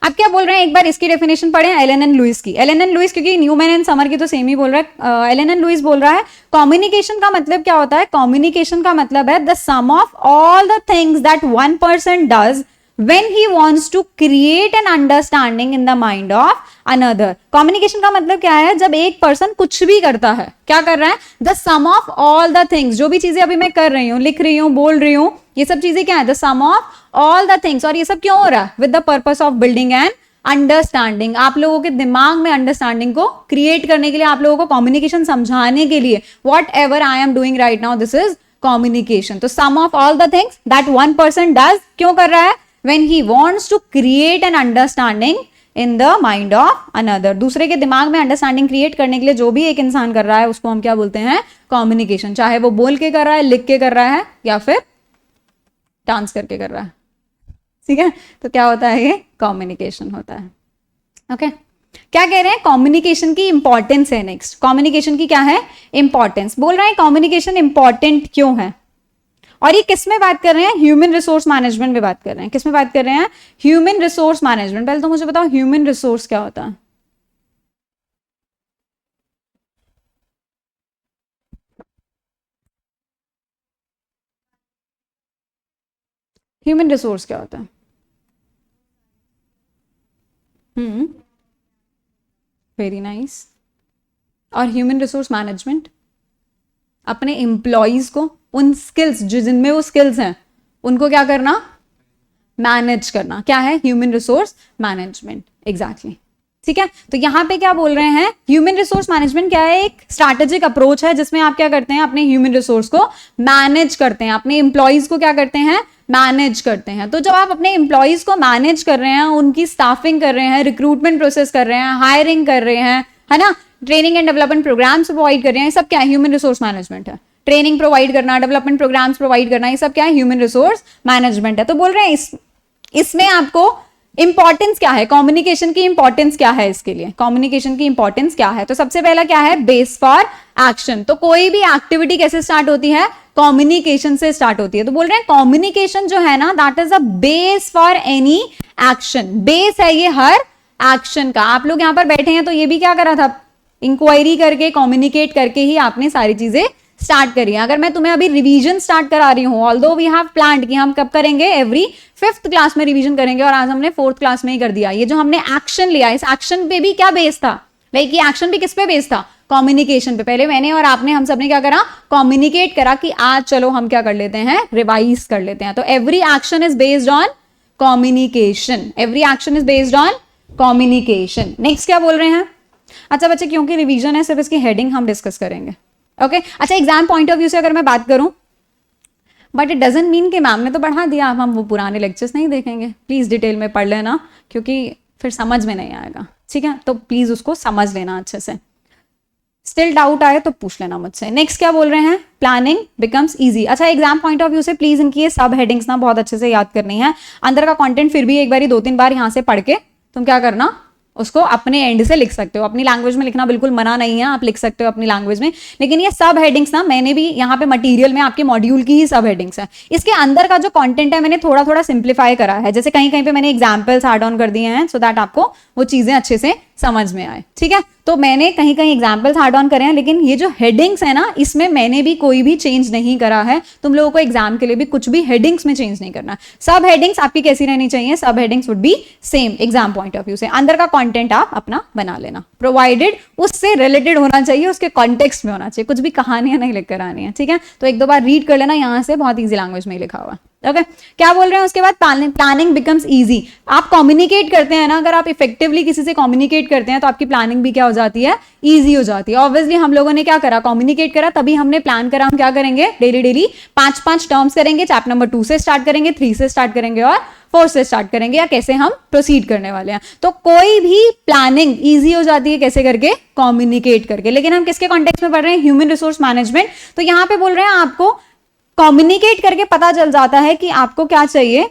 अब क्या बोल रहे हैं? एक बार इसकी डेफिनेशन पढ़े, एलन एंड लुइस की। एलन एंड लुइस, क्योंकि न्यूमैन एंड समर की तो सेम ही बोल रहा है। एलन एंड लुइस बोल रहा है कम्युनिकेशन का मतलब क्या होता है? कम्युनिकेशन का मतलब है the sum of all the things that one person does when he wants to create an understanding in the mind of another। Communication का मतलब क्या है? जब एक पर्सन कुछ भी करता है, क्या कर रहा है? The sum of all the things, जो भी चीजें अभी मैं कर रही हूँ, लिख रही हूँ, बोल रही हूँ, ये सब चीजें क्या है? The sum of all the things. और ये सब क्यों हो रहा है? With the purpose of building and understanding. आप लोगों के दिमाग में अंडरस्टैंडिंग को क्रिएट करने के लिए, आप लोगों को कम्युनिकेशन समझाने के लिए, whatever I am doing right now, this is communication. तो sum of all the things that one person does, क्यों कर रहा है? when he wants to create an understanding in the mind of another। दूसरे के दिमाग में understanding create करने के लिए जो भी एक इंसान कर रहा है, उसको हम क्या बोलते हैं? कम्युनिकेशन। चाहे वो बोल के कर रहा है, लिख के कर रहा है, या फिर डांस करके कर रहा है, ठीक है। तो क्या होता है? ये कम्युनिकेशन होता है। ओके, क्या कह रहे हैं? कम्युनिकेशन की इंपॉर्टेंस है। नेक्स्ट, कम्युनिकेशन की क्या है? इंपॉर्टेंस। बोल रहे हैं कम्युनिकेशन इंपॉर्टेंट क्यों है, और ये किस में बात कर रहे हैं? ह्यूमन रिसोर्स मैनेजमेंट में बात कर रहे हैं। किस में बात कर रहे हैं? Human resource management. पहले तो मुझे बताओ ह्यूमन रिसोर्स क्या होता है? ह्यूमन रिसोर्स क्या होता है? Very nice. और ह्यूमन रिसोर्स मैनेजमेंट अपने एम्प्लॉयज को, उन स्किल्स जो जिनमें वो स्किल्स हैं, उनको क्या करना? मैनेज करना। क्या है? Human resource management. एग्जैक्टली, ठीक है। तो यहाँ पे क्या बोल रहे हैं, ह्यूमन रिसोर्स मैनेजमेंट क्या है, एक स्ट्रैटेजिक अप्रोच है जिसमें आप क्या करते हैं, अपने ह्यूमन रिसोर्स को मैनेज करते हैं, अपने एम्प्लॉइज को क्या करते हैं, मैनेज करते हैं। तो जब आप अपने एम्प्लॉइज को मैनेज कर रहे हैं, उनकी स्टाफिंग कर रहे हैं, रिक्रूटमेंट प्रोसेस कर रहे हैं, हायरिंग कर रहे हैं, है ना, training and development programs provide कर रहे हैं, ये सब क्या है, ह्यूमन रिसोर्स मैनेजमेंट है। ट्रेनिंग प्रोवाइड करना, डेवलपमेंट प्रोग्राम्स प्रोवाइड करना, ये सब क्या है, ह्यूमन रिसोर्स मैनेजमेंट है। तो बोल रहे हैं इसमें आपको इंपॉर्टेंस क्या है, कम्युनिकेशन की इंपॉर्टेंस क्या है, इसके लिए कम्युनिकेशन की इंपॉर्टेंस क्या है। तो सबसे पहला क्या है, बेस फॉर एक्शन। तो कोई भी एक्टिविटी कैसे स्टार्ट होती है, कम्युनिकेशन से स्टार्ट होती है। तो बोल रहे हैं कम्युनिकेशन जो है ना, that is a base for any action. Base है ये हर एक्शन का। आप लोग यहां पर बैठे हैं तो ये भी क्या करा था, इंक्वायरी करके, कम्युनिकेट करके ही आपने सारी चीजें स्टार्ट करी है। अगर मैं तुम्हें अभी रिवीजन स्टार्ट करा रही हूं, ऑल्दो वी हैव प्लान्ड कि हम कब करेंगे, एवरी 5th क्लास में रिवीजन करेंगे, और आज हमने 4th क्लास में ही कर दिया। ये जो हमने एक्शन लिया, इस एक्शन पे भी क्या बेस था, लाइक ये एक्शन भी किस पे बेस था, कम्युनिकेशन पे। पहले मैंने और आपने, हम सबने क्या करा, कम्युनिकेट करा कि आज चलो हम क्या कर लेते हैं, रिवाइज कर लेते हैं। तो every action is based on communication, every action is based on communication. Next क्या बोल रहे हैं, अच्छा बच्चे क्योंकि रिवीजन है, सिर्फ इसकी हेडिंग हम डिस्कस करेंगे, ओके। अच्छा एग्जाम पॉइंट ऑफ व्यू से अगर मैं बात करूं, बट इट डजंट मीन कि मैम ने तो पढ़ा दिया, अब हम वो पुराने लेक्चर्स नहीं देखेंगे। प्लीज डिटेल में पढ़ लेना, क्योंकि फिर समझ में नहीं आएगा, ठीक है। तो प्लीज उसको समझ लेना अच्छे से। स्टिल डाउट आए तो पूछ लेना मुझसे। नेक्स्ट क्या बोल रहे हैं, प्लानिंग बिकम्स इजी। अच्छा एग्जाम पॉइंट ऑफ व्यू से प्लीज इनकी ये सब हेडिंग्स ना बहुत अच्छे से याद करनी है। अंदर का कंटेंट फिर भी एक बार 2-3 बार यहां से पढ़ के तुम क्या करना, उसको अपने एंड से लिख सकते हो। अपनी लैंग्वेज में लिखना बिल्कुल मना नहीं है, आप लिख सकते हो अपनी लैंग्वेज में, लेकिन ये सब हेडिंग्स ना, मैंने भी यहाँ पे मटेरियल में आपके मॉड्यूल की ही सब हेडिंग्स है। इसके अंदर का जो कंटेंट है मैंने थोड़ा थोड़ा सिंप्लीफाई करा है, जैसे कहीं कहीं पे मैंने एग्जाम्पल्स ऐड ऑन कर दिए हैं, सो दैट आपको वो चीजें अच्छे से समझ में आए, ठीक है। तो मैंने कहीं कहीं एग्जाम्पल्स ऐड ऑन करे हैं, लेकिन ये जो हेडिंग्स है ना, इसमें मैंने भी कोई भी चेंज नहीं करा है। तुम लोगों को एग्जाम के लिए भी कुछ भी हेडिंग्स में चेंज नहीं करना। सब हेडिंग्स आपकी कैसी रहनी चाहिए, सब headings would be same exam point of view से। अंदर का कंटेंट आप अपना बना लेना, प्रोवाइडेड उससे रिलेटेड होना चाहिए, उसके कॉन्टेक्स्ट में होना चाहिए, कुछ भी कहानियां नहीं लिख कर आनी है, ठीक है। तो 1-2 बार रीड कर लेना, यहां से बहुत ईजी लैंग्वेज में लिखा हुआ है, ओके। क्या बोल रहे हैं उसके बाद, प्लानिंग बिकम्स इजी। आप कम्युनिकेट करते हैं ना, अगर आप इफेक्टिवली किसी से कम्युनिकेट करते हैं तो आपकी प्लानिंग भी क्या हो जाती है, इजी हो जाती है। ऑब्वियसली हम लोगों ने क्या करा, कम्युनिकेट करा, तभी हमने प्लान करा। हम क्या करेंगे, डेली 5-5 टर्म्स करेंगे। चैप्टर नंबर 2 से स्टार्ट करेंगे, 3 से स्टार्ट करेंगे और 4 से स्टार्ट करेंगे, या कैसे हम प्रोसीड करने वाले हैं। तो कोई भी प्लानिंग इजी हो जाती है कैसे करके, कम्युनिकेट करके। लेकिन हम किसके कॉन्टेक्स्ट में पढ़ रहे हैं, ह्यूमन रिसोर्स मैनेजमेंट। तो यहां पे बोल रहे हैं आपको कम्युनिकेट करके पता चल जाता है कि आपको क्या चाहिए,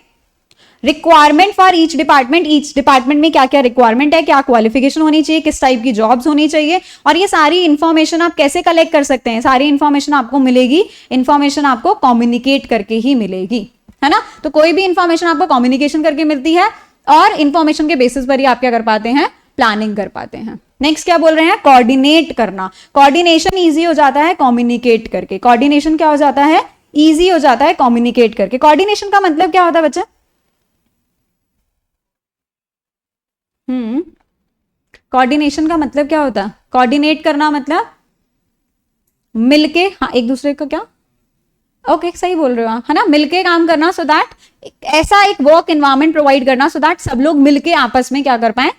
रिक्वायरमेंट फॉर ईच डिपार्टमेंट में क्या क्या रिक्वायरमेंट है, क्या क्वालिफिकेशन होनी चाहिए, किस टाइप की जॉब्स होनी चाहिए, और ये सारी इंफॉर्मेशन आप कैसे कलेक्ट कर सकते हैं। सारी इंफॉर्मेशन आपको मिलेगी, इंफॉर्मेशन आपको कम्युनिकेट करके ही मिलेगी, है ना। तो कोई भी इंफॉर्मेशन आपको कम्युनिकेशन करके मिलती है, और इंफॉर्मेशन के बेसिस पर ही आप क्या कर पाते हैं, प्लानिंग कर पाते हैं। नेक्स्ट क्या बोल रहे हैं, कोऑर्डिनेट करना। कोऑर्डिनेशन ईजी हो जाता है कम्युनिकेट करके। कोऑर्डिनेशन क्या हो जाता है, ईजी हो जाता है कम्युनिकेट करके। कोऑर्डिनेशन का मतलब क्या होता है बच्चे, कोऑर्डिनेशन का मतलब क्या होता है, कोऑर्डिनेट करना मतलब मिलके, हाँ एक दूसरे को क्या, ओके सही बोल रहे हो आप, है ना, मिलके काम करना। सो दैट ऐसा एक वर्क एनवायरनमेंट प्रोवाइड करना, सो दैट सब लोग मिलके आपस में क्या कर पाए,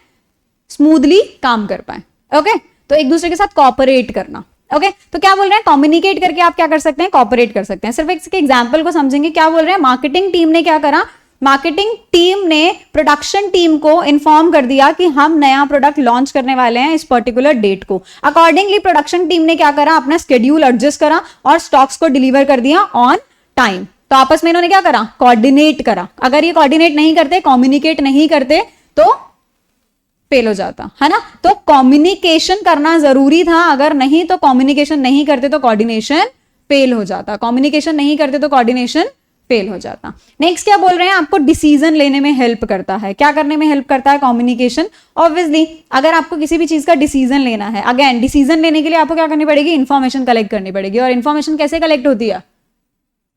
स्मूथली काम कर पाए, ओके। तो एक दूसरे के साथ कोऑपरेट करना, ओके। तो क्या बोल रहे हैं, कम्युनिकेट करके आप क्या कर सकते हैं, कोऑपरेट कर सकते हैं। सिर्फ इसके एग्जांपल को समझेंगे। क्या बोल रहे हैं, मार्केटिंग टीम ने क्या करा, मार्केटिंग टीम ने प्रोडक्शन टीम को इन्फॉर्म कर दिया कि हम नया प्रोडक्ट लॉन्च करने वाले हैं इस पर्टिकुलर डेट को। अकॉर्डिंगली प्रोडक्शन टीम ने क्या करा, अपना शेड्यूल एडजस्ट करा और स्टॉक्स को डिलीवर कर दिया ऑन टाइम। तो आपस में इन्होंने क्या करा, कोऑर्डिनेट करा। अगर ये कोऑर्डिनेट नहीं करते, कम्युनिकेट नहीं करते, तो फेल हो जाता, है ना। तो कम्युनिकेशन करना जरूरी था, अगर नहीं तो कम्युनिकेशन नहीं करते तो कोऑर्डिनेशन फेल हो जाता, कम्युनिकेशन नहीं करते तो कोऑर्डिनेशन फेल हो जाता। नेक्स्ट क्या बोल रहे हैं, आपको डिसीजन लेने में हेल्प करता है। क्या करने में हेल्प करता है, कम्युनिकेशन। ऑब्वियसली अगर आपको किसी भी चीज का डिसीजन लेना है, अगेन डिसीजन लेने के लिए आपको क्या करनी पड़ेगी, इंफॉर्मेशन कलेक्ट करनी पड़ेगी। और इंफॉर्मेशन कैसे कलेक्ट होती है,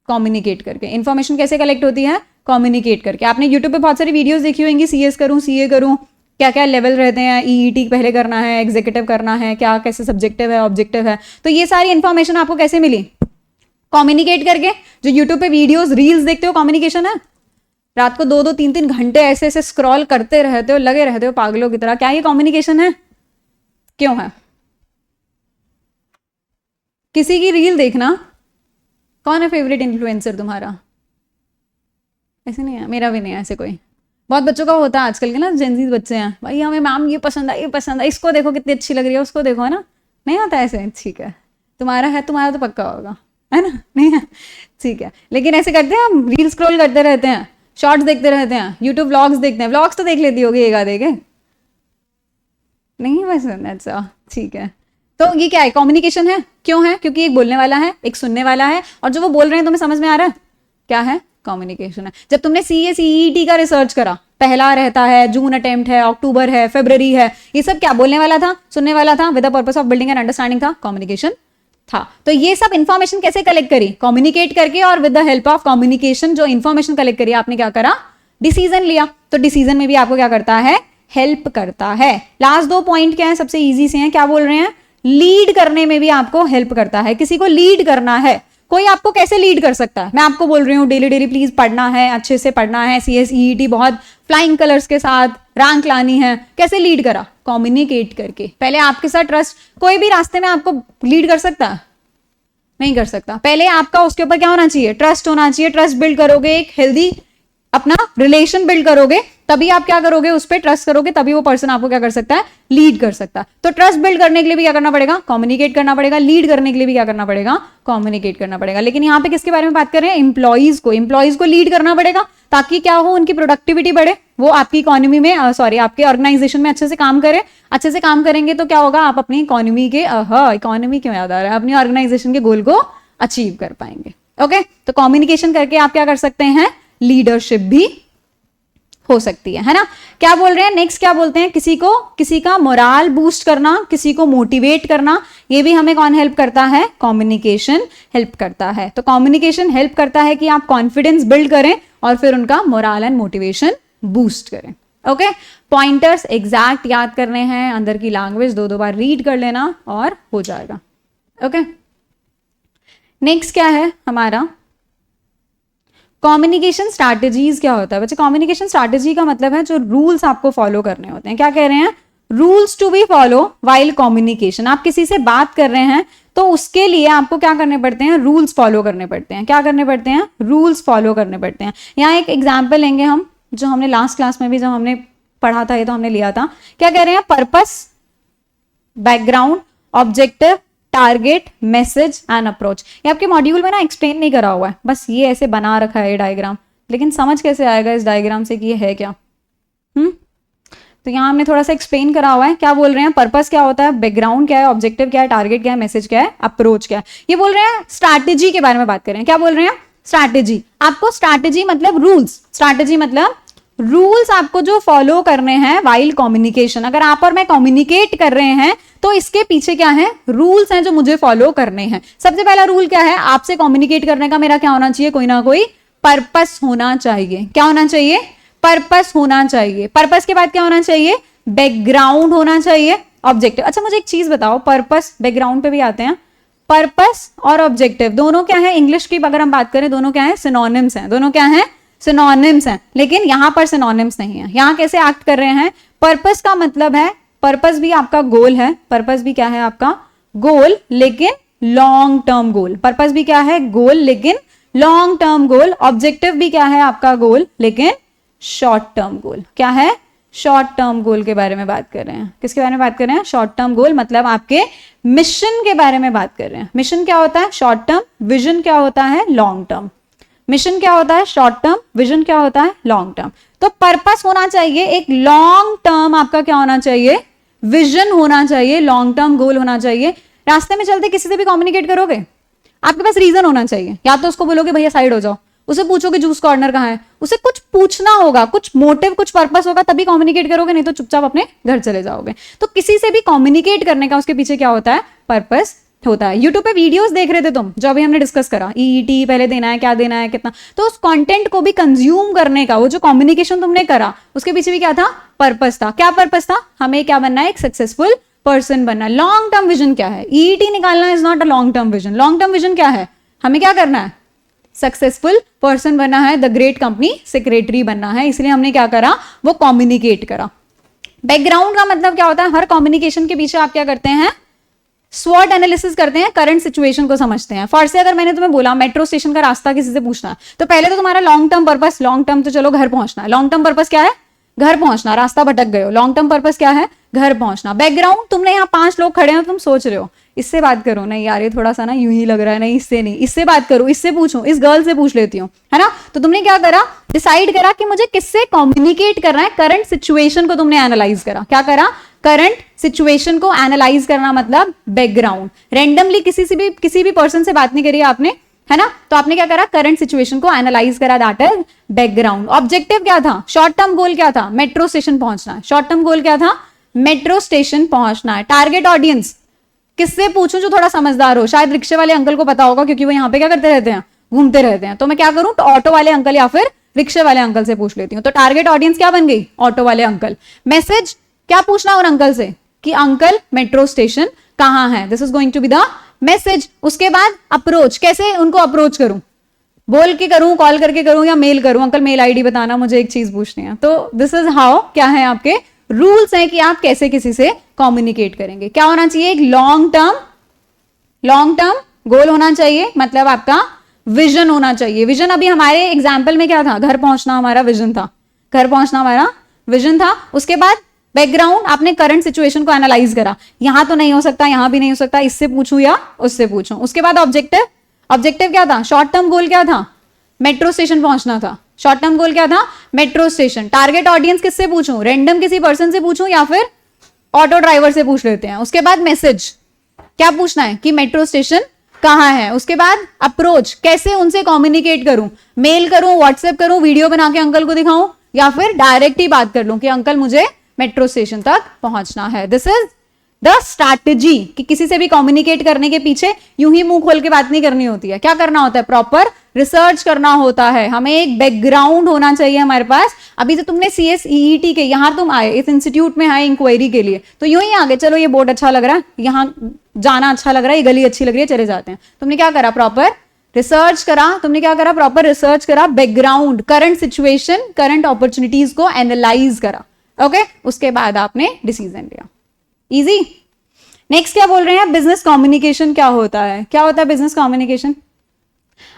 कम्युनिकेट करके। इंफॉर्मेशन कैसे कलेक्ट होती है, कम्युनिकेट करके। आपने यूट्यूब पे बहुत सारी वीडियोस देखी होंगी, सीएस करूं, सीए करूं, क्या क्या लेवल रहते हैं, ईईटी पहले करना है, एग्जीक्यूटिव करना है, क्या कैसे सब्जेक्टिव है, ऑब्जेक्टिव है। तो ये सारी इंफॉर्मेशन आपको कैसे मिली, कम्युनिकेट करके। जो यूट्यूब पे वीडियोस रील्स देखते हो, कम्युनिकेशन है, रात को 2-2, 3-3 घंटे ऐसे ऐसे स्क्रॉल करते रहते हो, लगे रहते हो पागलों की तरह, क्या ये कम्युनिकेशन है? क्यों है? किसी की रील देखना, कौन है फेवरेट इन्फ्लुएंसर तुम्हारा? ऐसे नहीं है, मेरा भी नहीं है ऐसे कोई। बहुत बच्चों का होता है आजकल के ना, जेनजीज बच्चे हैं, भाई हमें मैम ये पसंद है, ये पसंद है, इसको देखो कितनी अच्छी लग रही है, उसको देखो, है ना? नहीं होता ऐसे? ठीक है, तुम्हारा है, तुम्हारा तो पक्का होगा, है ना? नहीं है? ठीक है, लेकिन ऐसे करते हैं हम, रील स्क्रॉल करते रहते हैं, शॉर्ट्स देखते रहते हैं, यूट्यूब व्लॉग्स देखते हैं। व्लॉग्स तो देख लेती होगी एक आधे के, नहीं पसंद? अच्छा, ठीक है। तो ये क्या है? कम्युनिकेशन है। क्यों है? क्योंकि एक बोलने वाला है, एक सुनने वाला है, और जो वो बोल रहे हैं तुम्हें समझ में आ रहा है, क्या है? कम्युनिकेशन है। जब तुमने सीए सीईटी का रिसर्च करा, पहला रहता है, जून अटेम्प्ट है, अक्टूबर है, फरवरी है, ये सब क्या बोलने वाला था, सुनने वाला था, with the purpose of building and understanding था, कम्युनिकेशन था। तो ये सब इंफॉर्मेशन कैसे कलेक्ट करी? कम्युनिकेट करके, और with the help of communication जो इंफॉर्मेशन कलेक्ट करी आपने क्या करा? डिसीजन लिया। तो डिसीजन में भी आपको क्या करता है? हेल्प करता है। लास्ट 2 पॉइंट क्या है? सबसे इजी से हैं। क्या बोल रहे हैं? लीड करने में भी आपको हेल्प करता है। किसी को लीड करना है, कोई आपको कैसे लीड कर सकता है? मैं आपको बोल रही हूँ डेली डेली प्लीज पढ़ना है, अच्छे से पढ़ना है, सीएसईटी बहुत फ्लाइंग कलर्स के साथ रैंक लानी है। कैसे लीड करा? कम्युनिकेट करके। पहले आपके साथ ट्रस्ट, कोई भी रास्ते में आपको लीड कर सकता है? नहीं कर सकता। पहले आपका उसके ऊपर क्या होना चाहिए? ट्रस्ट होना चाहिए। ट्रस्ट बिल्ड करोगे, एक हेल्दी अपना रिलेशन बिल्ड करोगे, तभी आप क्या करोगे? उस पर ट्रस्ट करोगे, तभी वो पर्सन आपको क्या कर सकता है? लीड कर सकता है। तो ट्रस्ट बिल्ड करने के लिए भी क्या करना पड़ेगा? कम्युनिकेट करना पड़ेगा। लीड करने के लिए भी क्या करना पड़ेगा? कम्युनिकेट करना पड़ेगा। लेकिन यहाँ पे किसके बारे में बात कर रहे हैं? एम्प्लॉइज को। एम्प्लॉइज को लीड करना पड़ेगा ताकि क्या हो? उनकी प्रोडक्टिविटी बढ़े, वो आपकी इकोनॉमी में आपके ऑर्गेनाइजेशन में अच्छे से काम करे। अच्छे से काम करेंगे तो क्या होगा? आप अपनी इकोनॉमी के इकोनॉमी क्यों याद आ रहा है, अपनी ऑर्गेनाइजेशन के गोल को अचीव कर पाएंगे। ओके, तो कम्युनिकेशन करके आप क्या कर सकते हैं? लीडरशिप भी हो सकती है ना? क्या बोल रहे हैं नेक्स्ट? क्या बोलते हैं? किसी का मोराल बूस्ट करना, किसी को मोटिवेट करना, ये भी हमें कौन हेल्प करता है? कम्युनिकेशन हेल्प करता है। तो कम्युनिकेशन हेल्प करता है कि आप कॉन्फिडेंस बिल्ड करें और फिर उनका मोराल एंड मोटिवेशन बूस्ट करें। ओके, पॉइंटर्स एग्जैक्ट याद करने हैं, अंदर की लैंग्वेज 2-2 बार रीड कर लेना और हो जाएगा। ओके, नेक्स्ट क्या है हमारा? कम्युनिकेशन स्ट्रैटेजीज क्या होता है बच्चे? कम्युनिकेशन स्ट्रैटेजी का मतलब है जो रूल्स आपको फॉलो करने होते हैं। क्या कह रहे हैं? Rules to be follow while communication. आप किसी से बात कर रहे हैं तो उसके लिए आपको क्या करने पड़ते हैं? रूल्स फॉलो करने पड़ते हैं। क्या करने पड़ते हैं? रूल्स फॉलो करने पड़ते हैं। यहाँ एक एग्जाम्पल लेंगे हम, जो हमने लास्ट क्लास में भी जब हमने पढ़ा था, ये तो हमने लिया था। क्या कह रहे हैं? Purpose, background, objective, target, message and approach. ये आपके मॉड्यूल में ना एक्सप्लेन नहीं करा हुआ है, बस ये ऐसे बना रखा है ये डायग्राम, लेकिन समझ कैसे आएगा इस डायग्राम से कि ये है क्या? तो यहाँ हमने थोड़ा सा एक्सप्लेन करा हुआ है। क्या बोल रहे हैं? पर्पस क्या होता है, बैकग्राउंड क्या है, ऑब्जेक्टिव क्या है, टारगेट क्या है, मैसेज क्या है, अप्रोच क्या है। ये बोल रहे हैं स्ट्रैटेजी के बारे में बात कर रहे हैं। क्या बोल रहे हैं? स्ट्रैटेजी। आपको स्ट्रैटेजी मतलब रूल्स, स्ट्रैटेजी मतलब रूल्स आपको जो फॉलो करने हैं वाइल कम्युनिकेशन। अगर आप और मैं कम्युनिकेट कर रहे हैं तो इसके पीछे क्या है? रूल्स हैं जो मुझे फॉलो करने हैं। सबसे पहला रूल क्या है? आपसे कम्युनिकेट करने का मेरा क्या होना चाहिए? कोई ना कोई पर्पस होना चाहिए। क्या होना चाहिए? पर्पस होना चाहिए। पर्पस के बाद क्या होना चाहिए? बैकग्राउंड होना चाहिए, ऑब्जेक्टिव। अच्छा मुझे एक चीज बताओ, पर्पस बैकग्राउंड पे भी आते हैं। पर्पस और ऑब्जेक्टिव दोनों क्या है? इंग्लिश की अगर हम बात करें, दोनों क्या है? सिनोनिम्स हैं। दोनों क्या है? सिनोनिम्स हैं। लेकिन यहां पर सिनोनिम्स नहीं है। यहां कैसे एक्ट कर रहे हैं? पर्पस का मतलब है, पर्पस भी आपका गोल है। पर्पस भी क्या है? आपका गोल, लेकिन लॉन्ग टर्म गोल। पर्पस भी क्या है? गोल, लेकिन लॉन्ग टर्म गोल। ऑब्जेक्टिव भी क्या है? आपका गोल, लेकिन शॉर्ट टर्म गोल। क्या है? शॉर्ट टर्म गोल के बारे में बात कर रहे हैं। किसके बारे में बात कर रहे हैं? शॉर्ट टर्म गोल मतलब आपके मिशन के बारे में बात कर रहे हैं। मिशन क्या होता है? Short term. विजन क्या होता है? Long term. मिशन क्या होता है? Short term. विजन क्या होता है? Long term. तो पर्पस होना चाहिए, एक लॉन्ग टर्म आपका क्या होना चाहिए? विजन होना चाहिए, लॉन्ग टर्म गोल होना चाहिए। रास्ते में चलते किसी से भी कम्युनिकेट करोगे, आपके पास रीजन होना चाहिए। या तो उसको बोलोगे भैया साइड हो जाओ, उसे पूछोगे जूस कॉर्नर कहाँ है, उसे कुछ पूछना होगा, कुछ मोटिव, कुछ पर्पस होगा, तभी कम्युनिकेट करोगे, नहीं तो चुपचाप अपने घर चले जाओगे। तो किसी से भी कम्युनिकेट करने का उसके पीछे क्या होता है? पर्पस होता है। यूट्यूब पे वीडियोस देख रहे थे तुम, जो अभी हमने डिस्कस करा, ईईटी पहले देना है, क्या देना है, कितना, तो उस कंटेंट को भी कंज्यूम करने का, वो जो कम्युनिकेशन तुमने करा, उसके पीछे भी क्या था? पर्पस था। क्या पर्पस था? हमें क्या बनना है? एक सक्सेसफुल पर्सन बनना है। लॉन्ग टर्म विजन क्या है? ईईटी निकालना is not a long term vision. Long term vision क्या है? हमें क्या करना है? सक्सेसफुल पर्सन बनना है, द ग्रेट कंपनी सेक्रेटरी बनना है, इसलिए हमने क्या करा, वो कम्युनिकेट करा। बैकग्राउंड का मतलब क्या होता है, हर कम्युनिकेशन के पीछे आप क्या करते हैं, स्वॉट एनालिसिस करते हैं, करंट सिचुएशन को समझते हैं। फर्स्ट से अगर मैंने तुम्हें बोला मेट्रो स्टेशन का रास्ता किसी से पूछना है, तो पहले तो तुम्हारा long term purpose, long term तो चलो घर पहुंचना है, लॉन्ग टर्म पर्पस क्या है, घर पहुंचना, रास्ता भटक गए हो, लॉन्ग टर्म पर्पस क्या है, घर पहुंचना। बैकग्राउंड, तुमने यहाँ 5 लोग खड़े हैं, तुम सोच रहे हो इससे बात करो, नहीं यार ये थोड़ा सा ना यूं ही लग रहा है, नहीं इससे नहीं, इससे बात करो, इससे पूछो, इस गर्ल से पूछ लेती हूँ, है ना। तो तुमने क्या करा, डिसाइड करा कि मुझे किससे कम्युनिकेट करना है, करंट सिचुएशन को तुमने एनालाइज करा। क्या करा, करंट सिचुएशन को एनालाइज करना मतलब बैकग्राउंड। रैंडमली किसी भी पर्सन से बात नहीं करी आपने, है ना, तो आपने क्या करा, करंट सिचुएशन को एनालाइज करा, दैट इज बैकग्राउंड। ऑब्जेक्टिव क्या था, शॉर्ट टर्म गोल क्या था, मेट्रो स्टेशन पहुंचना है, शॉर्ट टर्म गोल क्या था, मेट्रो स्टेशन पहुंचना है। टारगेट ऑडियंस, किससे पूछूं जो थोड़ा समझदार हो, शायद रिक्शे वाले अंकल को पता होगा क्योंकि वो यहाँ पे क्या करते रहते हैं, घूमते रहते हैं, तो मैं क्या करूं, तो ऑटो वाले अंकल या फिर रिक्शे वाले अंकल से पूछ लेती हूँ। तो टारगेट ऑडियंस क्या बन गई, ऑटो वाले अंकल। मैसेज क्या पूछना उन अंकल से कि अंकल मेट्रो स्टेशन कहां है, this is going to be the message. उसके बाद अप्रोच, कैसे उनको अप्रोच करूं, बोल के करूं, कॉल करके करूं या मेल करूं, अंकल मेल आईडी बताना, मुझे एक चीज पूछनी है। तो दिस इज हाउ, क्या है आपके रूल्स हैं कि आप कैसे किसी से कम्युनिकेट करेंगे। क्या होना चाहिए, एक लॉन्ग टर्म गोल होना चाहिए, मतलब आपका विजन होना चाहिए। विजन अभी हमारे एग्जाम्पल में क्या था, घर पहुंचना हमारा विजन था, घर पहुंचना हमारा विजन था। उसके बाद बैकग्राउंड, आपने करंट सिचुएशन को एनालाइज करा, यहां तो नहीं हो सकता, यहां भी नहीं हो सकता, इससे पूछूं या उससे पूछूं। उसके बाद ऑब्जेक्टिव, ऑब्जेक्टिव क्या था, शॉर्ट टर्म गोल क्या था, मेट्रो स्टेशन पहुंचना था, शॉर्ट टर्म गोल क्या था, मेट्रो स्टेशन। टारगेट ऑडियंस किससे पूछूं, रैंडम किसी पर्सन से पूछूं या फिर ऑटो ड्राइवर से पूछ लेते हैं। उसके बाद मैसेज, क्या पूछना है कि मेट्रो स्टेशन कहां है। उसके बाद अप्रोच, कैसे उनसे कम्युनिकेट करूं, मेल करूं, व्हाट्सएप करूं, वीडियो बना के अंकल को दिखाऊं या फिर डायरेक्ट ही बात कर लूं कि अंकल मुझे मेट्रो स्टेशन तक पहुंचना है। दिस इज द स्ट्रैटेजी, कि किसी से भी कम्युनिकेट करने के पीछे यूं ही मुंह खोल के बात नहीं करनी होती है। क्या करना होता है, प्रॉपर रिसर्च करना होता है, हमें एक बैकग्राउंड होना चाहिए हमारे पास। अभी तो तुमने CSEET के यहां तुम आए, इस इंस्टीट्यूट में आए इंक्वायरी के लिए, तो यूं ही आगे चलो ये बोर्ड अच्छा लग रहा है, यहां जाना अच्छा लग रहा है, ये गली अच्छी लग रही है, चले जाते हैं। तुमने क्या करा, प्रॉपर रिसर्च करा, तुमने क्या करा, प्रॉपर रिसर्च करा, background, current situation, current opportunities को एनालाइज करा, ओके। उसके बाद आपने डिसीजन लिया, इजी। नेक्स्ट क्या बोल रहे हैं, बिजनेस कम्युनिकेशन क्या होता है, क्या होता है बिजनेस कम्युनिकेशन।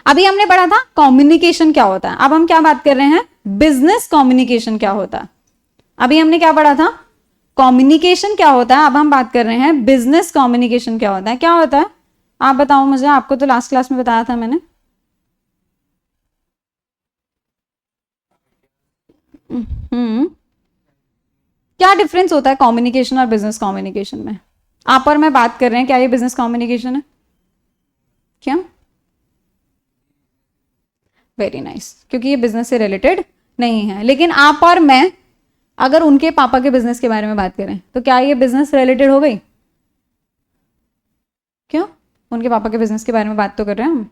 अभी हमने पढ़ा था कम्युनिकेशन क्या होता है, अब हम क्या बात कर रहे हैं, बिजनेस कम्युनिकेशन क्या होता है। अभी हमने क्या पढ़ा था, कम्युनिकेशन क्या होता है, अब हम बात कर रहे हैं बिजनेस कम्युनिकेशन क्या होता है। क्या होता है आप बताओ मुझे, आपको तो लास्ट क्लास में बताया था मैंने। क्या डिफरेंस होता है कम्युनिकेशन और बिजनेस कम्युनिकेशन में, आप और मैं बात कर रहे हैं, क्या ये बिजनेस कम्युनिकेशन है, क्या, वेरी नाइस, क्योंकि ये बिजनेस से रिलेटेड नहीं है। लेकिन आप और मैं अगर उनके पापा के बिजनेस के बारे में बात करें तो क्या ये बिजनेस रिलेटेड हो गई, क्यों, उनके पापा के बिजनेस के बारे में बात तो कर रहे हैं हम,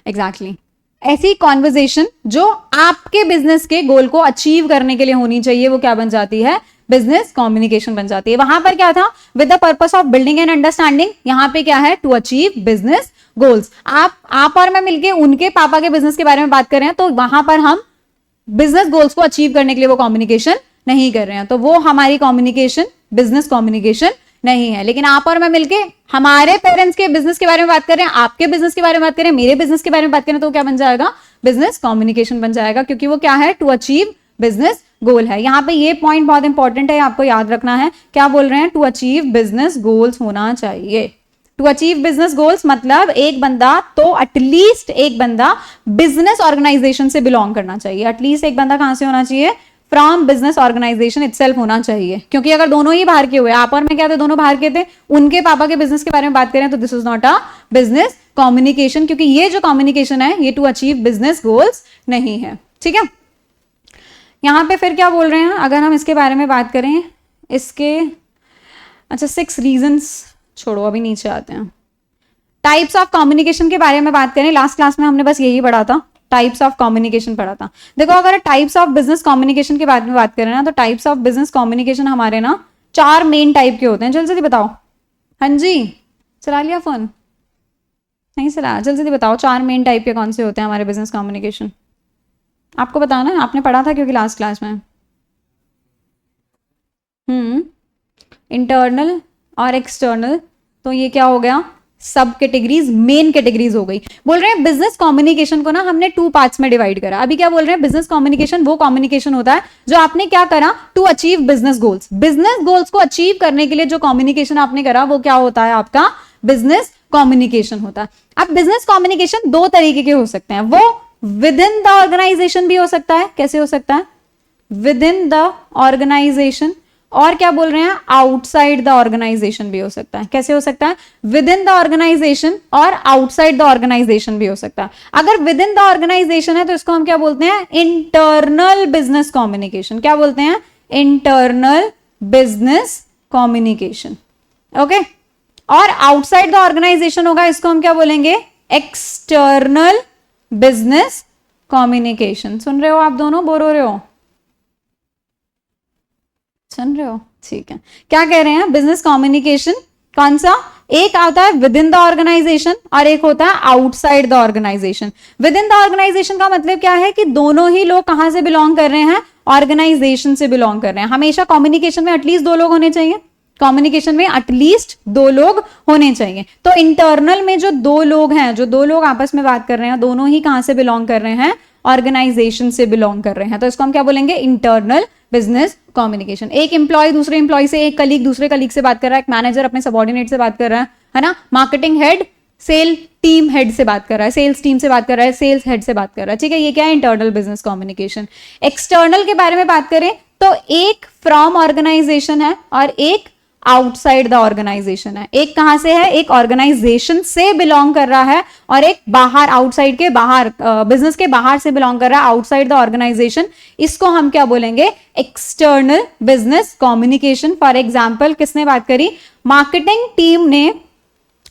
एग्जैक्टली ऐसी कॉन्वर्जेशन जो आपके बिजनेस के गोल को अचीव करने के लिए होनी चाहिए, वो क्या बन जाती है, बिजनेस कम्युनिकेशन बन जाती है। वहां पर क्या था, with the purpose of building and understanding, यहां पे क्या है, टू अचीव बिजनेस गोल्स। आप और मैं मिलके उनके पापा के बिजनेस के बारे में बात कर रहे हैं, तो वहां पर हम बिजनेस गोल्स को अचीव करने के लिए वो कम्युनिकेशन नहीं कर रहे हैं, तो वो हमारी कम्युनिकेशन बिजनेस कम्युनिकेशन नहीं है। लेकिन आप और मैं मिलके हमारे पेरेंट्स के बिजनेस के बारे में बात कर रहे हैं, आपके बिजनेस के बारे में बात करें, मेरे बिजनेस के बारे में बात करें, तो क्या बन जाएगा, बिजनेस कम्युनिकेशन बन जाएगा, क्योंकि वो क्या है, टू अचीव बिजनेस गोल है। यहां पे ये पॉइंट बहुत इंपॉर्टेंट है, आपको याद रखना है। क्या बोल रहे हैं, टू अचीव बिजनेस गोल्स होना चाहिए। टू अचीव बिजनेस गोल्स मतलब एक बंदा तो एटलीस्ट एक बंदा बिजनेस ऑर्गेनाइजेशन से बिलोंग करना चाहिए। एटलीस्ट एक बंदा कहां से होना चाहिए, फ्रॉम बिजनेस ऑर्गेनाइजेशन इटसेल्फ होना चाहिए। क्योंकि अगर दोनों ही बाहर के हुए, आप और मैं क्या थे, दोनों बाहर के थे, उनके पापा के बिजनेस के बारे में बात करें तो this is not a business communication, क्योंकि ये जो कम्युनिकेशन है ये टू अचीव बिजनेस गोल्स नहीं है। ठीक है, यहां पे फिर क्या बोल रहे हैं, अगर हम इसके बारे में बात करें, इसके अच्छा 6 रीजंस छोड़ो, अभी नीचे आते हैं। टाइप्स ऑफ कम्युनिकेशन के बारे में बात करें, लास्ट क्लास में हमने बस यही पढ़ा था, टाइप्स ऑफ कम्युनिकेशन पढ़ा था। देखो अगर टाइप्स ऑफ बिजनेस कम्युनिकेशन के बारे में बात करें ना, तो टाइप्स ऑफ बिजनेस कम्युनिकेशन हमारे ना 4 मेन टाइप के होते हैं। जल्दी जल्दी बताओ, हाँ जी, चला लिया फोन, नहीं सर, जल्दी जल्दी बताओ 4 मेन टाइप के कौन से होते हैं हमारे बिजनेस कम्युनिकेशन? आपको बताना है, आपने पढ़ा था क्योंकि लास्ट क्लास में। इंटरनल और एक्सटर्नल, तो ये क्या हो गया, सब कैटेगरीज, मेन कैटेगरीज हो गई। बोल रहे हैं बिजनेस कम्युनिकेशन को ना हमने 2 पार्ट्स में डिवाइड करा। अभी क्या बोल रहे हैं, बिजनेस कम्युनिकेशन वो कम्युनिकेशन होता है जो आपने क्या करा, to achieve business goals. Business goals को अचीव करने के लिए जो कम्युनिकेशन आपने करा वो क्या होता है, आपका बिजनेस कम्युनिकेशन होता है। अब बिजनेस कम्युनिकेशन 2 तरीके के हो सकते हैं, वो विद इन द ऑर्गेनाइजेशन भी हो सकता है। कैसे हो सकता है, विद इन द ऑर्गेनाइजेशन, और क्या बोल रहे हैं, आउटसाइड द ऑर्गेनाइजेशन भी हो सकता है। कैसे हो सकता है, विद इन द ऑर्गेनाइजेशन और आउटसाइड द ऑर्गेनाइजेशन भी हो सकता है। अगर विद इन द ऑर्गेनाइजेशन है तो इसको हम क्या बोलते हैं, इंटरनल बिजनेस कम्युनिकेशन। क्या बोलते हैं, इंटरनल बिजनेस कम्युनिकेशन। ओके, और आउटसाइड द ऑर्गेनाइजेशन होगा, इसको हम क्या बोलेंगे, एक्सटर्नल बिजनेस कम्युनिकेशन। सुन रहे हो आप दोनों, बोर हो रहे हो, सुन रहे हो, ठीक है। क्या कह रहे हैं, बिजनेस कम्युनिकेशन कौन सा, एक आता है विद इन द ऑर्गेनाइजेशन और एक होता है outside the organization. Within the organization का मतलब क्या है कि दोनों ही लोग कहां से बिलोंग कर रहे हैं, ऑर्गेनाइजेशन से बिलोंग कर रहे हैं। हमेशा कम्युनिकेशन में एटलीस्ट 2 लोग होने चाहिए, कम्युनिकेशन में एटलीस्ट 2 लोग होने चाहिए। तो इंटरनल में जो 2 लोग हैं, जो 2 लोग आपस में बात कर रहे हैं, दोनों ही कहां से बिलोंग कर रहे हैं, ऑर्गेनाइजेशन से बिलोंग कर रहे हैं। तो इसको हम क्या बोलेंगे, इंटरनल बिजनेस कम्युनिकेशन। एक एम्प्लॉय दूसरे एम्प्लॉय से, एक कलीग दूसरे कलीग से बात कर रहा है, एक मैनेजर अपने सबॉर्डिनेट से बात कर रहा है ना, marketing head sale team head से बात कर रहा है, सेल्स टीम से बात कर रहा है, सेल्स हेड से बात कर रहा है, ठीक है। ये क्या है, इंटरनल बिजनेस कम्युनिकेशन। एक्सटर्नल के बारे में बात करें तो एक फ्रॉम ऑर्गेनाइजेशन है और एक आउटसाइड द ऑर्गेनाइजेशन है। एक कहां से है, एक ऑर्गेनाइजेशन से बिलोंग कर रहा है और एक बाहर, आउटसाइड के बाहर, बिजनेस के बाहर से बिलोंग कर रहा है, आउटसाइड द ऑर्गेनाइजेशन। इसको हम क्या बोलेंगे, external business communication. For example, किसने बात करी, मार्केटिंग टीम ने,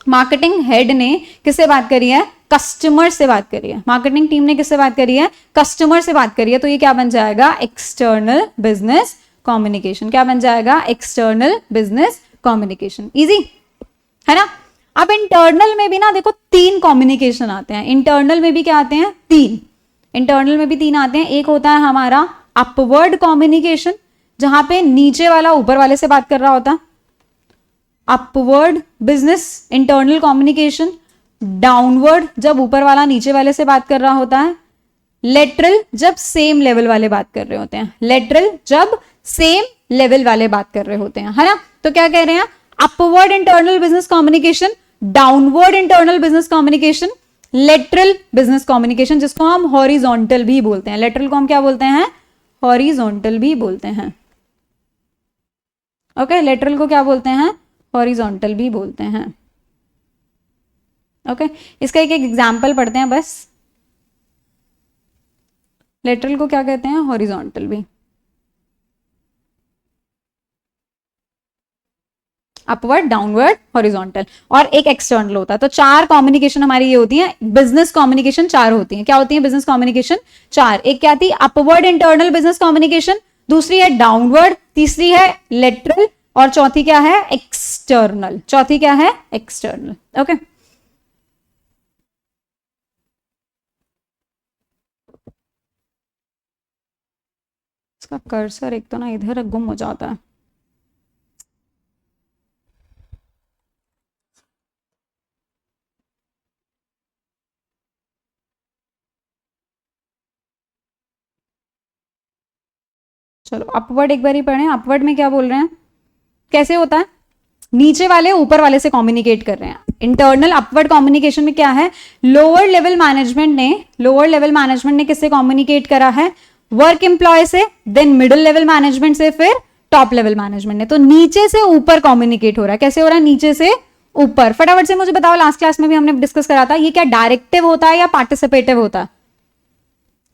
मार्केटिंग हेड ने किससे बात करी है, कस्टमर से बात करी है। मार्केटिंग टीम ने किससे बात करी है, कस्टमर से बात करी है। तो ये क्या बन जाएगा, एक्सटर्नल बिजनेस कम्युनिकेशन। क्या बन जाएगा, एक्सटर्नल बिजनेस कम्युनिकेशन। इजी है ना। अब इंटरनल में भी ना देखो 3 कम्युनिकेशन आते हैं। इंटरनल में भी क्या आते हैं, 3। इंटरनल में भी 3 आते हैं। एक होता है हमारा अपवर्ड कम्युनिकेशन, जहां पे नीचे वाला ऊपर वाले से बात कर रहा होता है, upward business internal communication. Downward, जब ऊपर वाला नीचे वाले से बात कर रहा होता है। लेटरल, जब सेम लेवल वाले बात कर रहे होते हैं। लेटरल, जब सेम लेवल वाले बात कर रहे होते हैं, है ना। तो क्या कह रहे हैं, upward internal business communication, downward internal business communication, lateral business communication, जिसको हम हॉरिजॉन्टल भी बोलते हैं। लेटरल को हम क्या बोलते हैं, हॉरिजॉन्टल भी बोलते हैं। ओके, लेटरल को क्या बोलते हैं, हॉरिजॉन्टल भी बोलते हैं। ओके, इसका एक एग्जाम्पल पढ़ते हैं बस। लेटरल को क्या कहते हैं, हॉरिजॉन्टल भी। अपवर्ड, डाउनवर्ड, हॉरिजॉन्टल, और एक एक्सटर्नल होता है। तो 4 कम्युनिकेशन हमारी ये होती है। बिजनेस कम्युनिकेशन 4 होती है। क्या होती है बिजनेस कम्युनिकेशन, 4। एक क्या थी, अपवर्ड इंटरनल बिजनेस कम्युनिकेशन, दूसरी है डाउनवर्ड, तीसरी है लेटरल, और चौथी क्या है, एक्सटर्नल। चौथी क्या है, एक्सटर्नल। ओके, इसका कर्सर एक तो ना इधर गुम हो जाता है। चलो अपवर्ड एक बार ही पढ़ें। अपवर्ड में क्या बोल रहे हैं, कैसे होता है, नीचे वाले ऊपर वाले से कम्युनिकेट कर रहे हैं। इंटरनल अपवर्ड कम्युनिकेशन में क्या है, लोअर लेवल मैनेजमेंट ने किससे कम्युनिकेट करा है, वर्क एम्प्लॉय से, देन मिडिल लेवल मैनेजमेंट से, फिर टॉप लेवल मैनेजमेंट ने। तो नीचे से ऊपर कम्युनिकेट हो रहा है। कैसे हो रहा है, नीचे से ऊपर। फटाफट से मुझे बताओ, लास्ट क्लास में भी हमने डिस्कस करा था, ये क्या डायरेक्टिव होता है या पार्टिसिपेटिव होता है।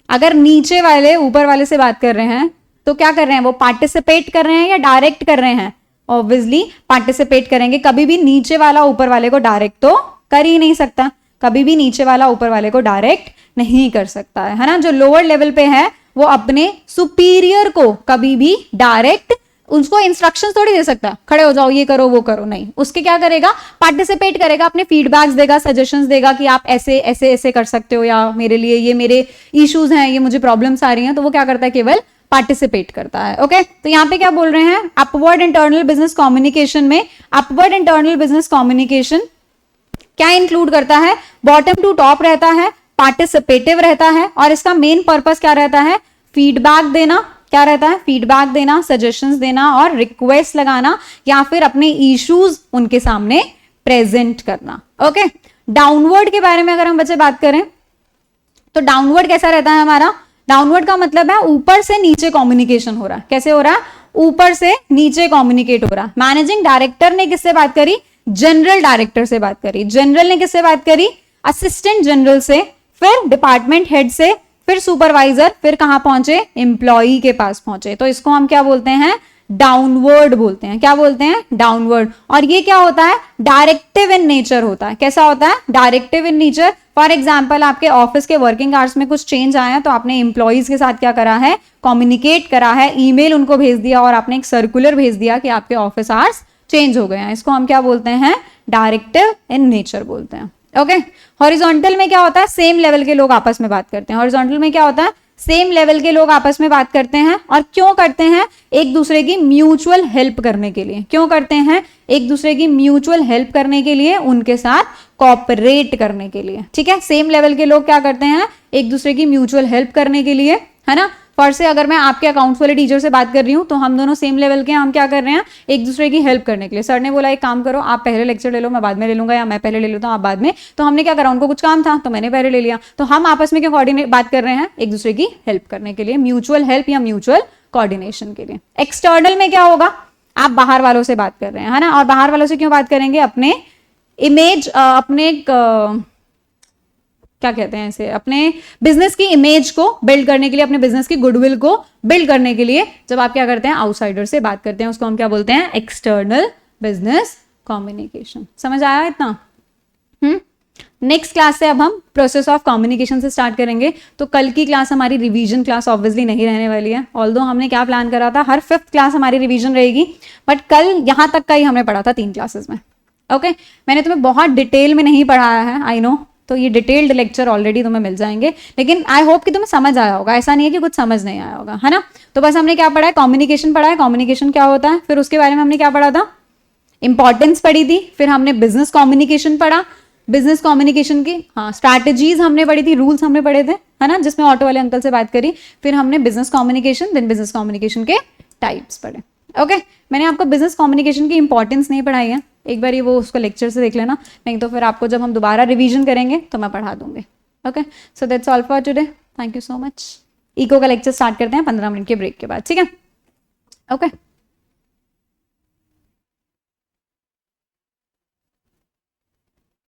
अगर नीचे वाले ऊपर वाले से बात कर रहे हैं तो क्या कर रहे हैं, वो पार्टिसिपेट कर रहे हैं या डायरेक्ट कर रहे हैं, ऑब्वियसली पार्टिसिपेट करेंगे। कभी भी नीचे वाला ऊपर वाले को डायरेक्ट तो कर ही नहीं सकता, कभी भी नीचे वाला ऊपर वाले को डायरेक्ट नहीं कर सकता है ना। जो लोअर लेवल पे है वो अपने सुपीरियर को कभी भी डायरेक्ट उसको इंस्ट्रक्शंस थोड़ी दे सकता, खड़े हो जाओ ये करो वो करो, नहीं, उसके क्या करेगा, पार्टिसिपेट करेगा, अपने फीडबैक्स देगा, सजेशंस देगा कि आप ऐसे ऐसे ऐसे कर सकते हो, या मेरे लिए ये मेरे इश्यूज हैं, ये मुझे प्रॉब्लम्स आ रही हैं, तो वो क्या करता है, केवल पार्टिसिपेट करता है। ओके, तो यहाँ पे क्या बोल रहे हैं, अपवर्ड इंटरनल बिजनेस कम्युनिकेशन में अपवर्ड इंटरनल बिजनेस कम्युनिकेशन क्या इंक्लूड करता है, बॉटम टू टॉप रहता है, पार्टिसिपेटिव रहता है, और इसका मेन पर्पस क्या रहता है, फीडबैक देना, क्या रहता है, फीडबैक देना, सजेशंस देना और रिक्वेस्ट लगाना, या फिर अपने इश्यूज उनके सामने प्रेजेंट करना। ओके, डाउनवर्ड के बारे में अगर हम बच्चे बात करें तो डाउनवर्ड कैसा रहता है हमारा, डाउनवर्ड का मतलब है ऊपर से नीचे कम्युनिकेशन हो रहा है। कैसे हो रहा है, ऊपर से नीचे कम्युनिकेट हो रहा है। मैनेजिंग डायरेक्टर ने किससे बात करी, जनरल डायरेक्टर से बात करी, जनरल ने किससे बात करी, असिस्टेंट जनरल से, फिर डिपार्टमेंट हेड से, फिर सुपरवाइजर, फिर कहां पहुंचे, एम्प्लॉई के पास पहुंचे। तो इसको हम क्या बोलते हैं, डाउनवर्ड बोलते हैं। क्या बोलते हैं, डाउनवर्ड। और ये क्या होता है, डायरेक्टिव इन नेचर होता है। कैसा होता है, directive in nature. For example आपके ऑफिस के वर्किंग आवर्स में कुछ चेंज आया तो आपने एम्प्लॉइज के साथ क्या करा है, कम्युनिकेट करा है, ईमेल उनको भेज दिया और आपने एक सर्कुलर भेज दिया कि आपके ऑफिस आवर्स चेंज हो गए हैं। इसको हम क्या बोलते हैं, डायरेक्टिव इन नेचर बोलते हैं। ओके, हॉरिजॉन्टल में क्या होता है, सेम लेवल के लोग आपस में बात करते हैं। हॉरिजॉन्टल में क्या होता है, सेम लेवल के लोग आपस में बात करते हैं। और क्यों करते हैं, एक दूसरे की म्यूचुअल हेल्प करने के लिए। क्यों करते हैं, एक दूसरे की म्यूचुअल हेल्प करने के लिए, उनके साथ कोऑपरेट करने के लिए। ठीक है, सेम लेवल के लोग क्या करते हैं, एक दूसरे की म्यूचुअल हेल्प करने के लिए, है ना। फॉर से अगर मैं आपके अकाउंट्स वाले टीचर से बात कर रही हूँ तो हम दोनों सेम लेवल के हैं, हम क्या कर रहे हैं, एक दूसरे की हेल्प करने के लिए। सर ने बोला एक काम करो, आप पहले लेक्चर ले लो, मैं बाद में ले लूंगा, या मैं पहले ले लेता हूँ, आप बाद में। तो हमने क्या करा, उनको कुछ काम था तो मैंने पहले ले लिया। तो हम आपस में क्यों कोऑर्डिनेट बात कर रहे हैं, एक दूसरे की हेल्प करने के लिए, म्यूचुअल हेल्प या म्यूचुअल कोऑर्डिनेशन के लिए। एक्सटर्नल में क्या होगा, आप बाहर वालों से बात कर रहे हैं, है ना। और बाहर वालों से क्यों बात करेंगे, अपने इमेज, अपने क्या कहते हैं इसे, अपने बिजनेस की इमेज को बिल्ड करने के लिए, अपने बिजनेस की गुडविल को बिल्ड करने के लिए जब आप क्या करते हैं, आउटसाइडर से बात करते हैं, उसको हम क्या बोलते हैं, एक्सटर्नल बिजनेस कम्युनिकेशन। समझ आया इतना। नेक्स्ट क्लास से अब हम प्रोसेस ऑफ कम्युनिकेशन से स्टार्ट करेंगे। तो कल की क्लास हमारी रिवीजन क्लास ऑब्वियसली नहीं रहने वाली है। ऑल्दो हमने क्या प्लान करा था, हर 5th क्लास हमारी रिवीजन रहेगी, बट कल यहां तक का ही हमने पढ़ा था 3 क्लासेस में। ओके, मैंने तुम्हें बहुत डिटेल में नहीं पढ़ाया है, आई नो, तो ये डिटेल्ड लेक्चर ऑलरेडी तुम्हें मिल जाएंगे, लेकिन आई होप कि तुम्हें समझ आया होगा। ऐसा नहीं है कि कुछ समझ नहीं आया होगा, है ना। तो बस हमने क्या पढ़ा है, कम्युनिकेशन पढ़ा है, कम्युनिकेशन क्या होता है, फिर उसके बारे में हमने क्या पढ़ा था, इंपॉर्टेंस पढ़ी थी, फिर हमने बिजनेस कम्युनिकेशन पढ़ा, बिजनेस कम्युनिकेशन की स्ट्रैटेजीज हमने पढ़ी थी, रूल्स हमने पढ़े थे, है ना, जिसमें ऑटो वाले अंकल से बात करी। फिर हमने business communication, then business communication के टाइप्स पढ़े। ओके, मैंने आपको बिजनेस कम्युनिकेशन की इंपॉर्टेंस नहीं पढ़ाई है, एक बार ये वो उसको लेक्चर से देख लेना, नहीं तो फिर आपको जब हम दोबारा रिवीजन करेंगे तो मैं पढ़ा दूंगी। Okay, so that's all for today, thank you so much. Eco का लेक्चर स्टार्ट करते हैं 15 मिनट के ब्रेक के बाद, ठीक है। ओके।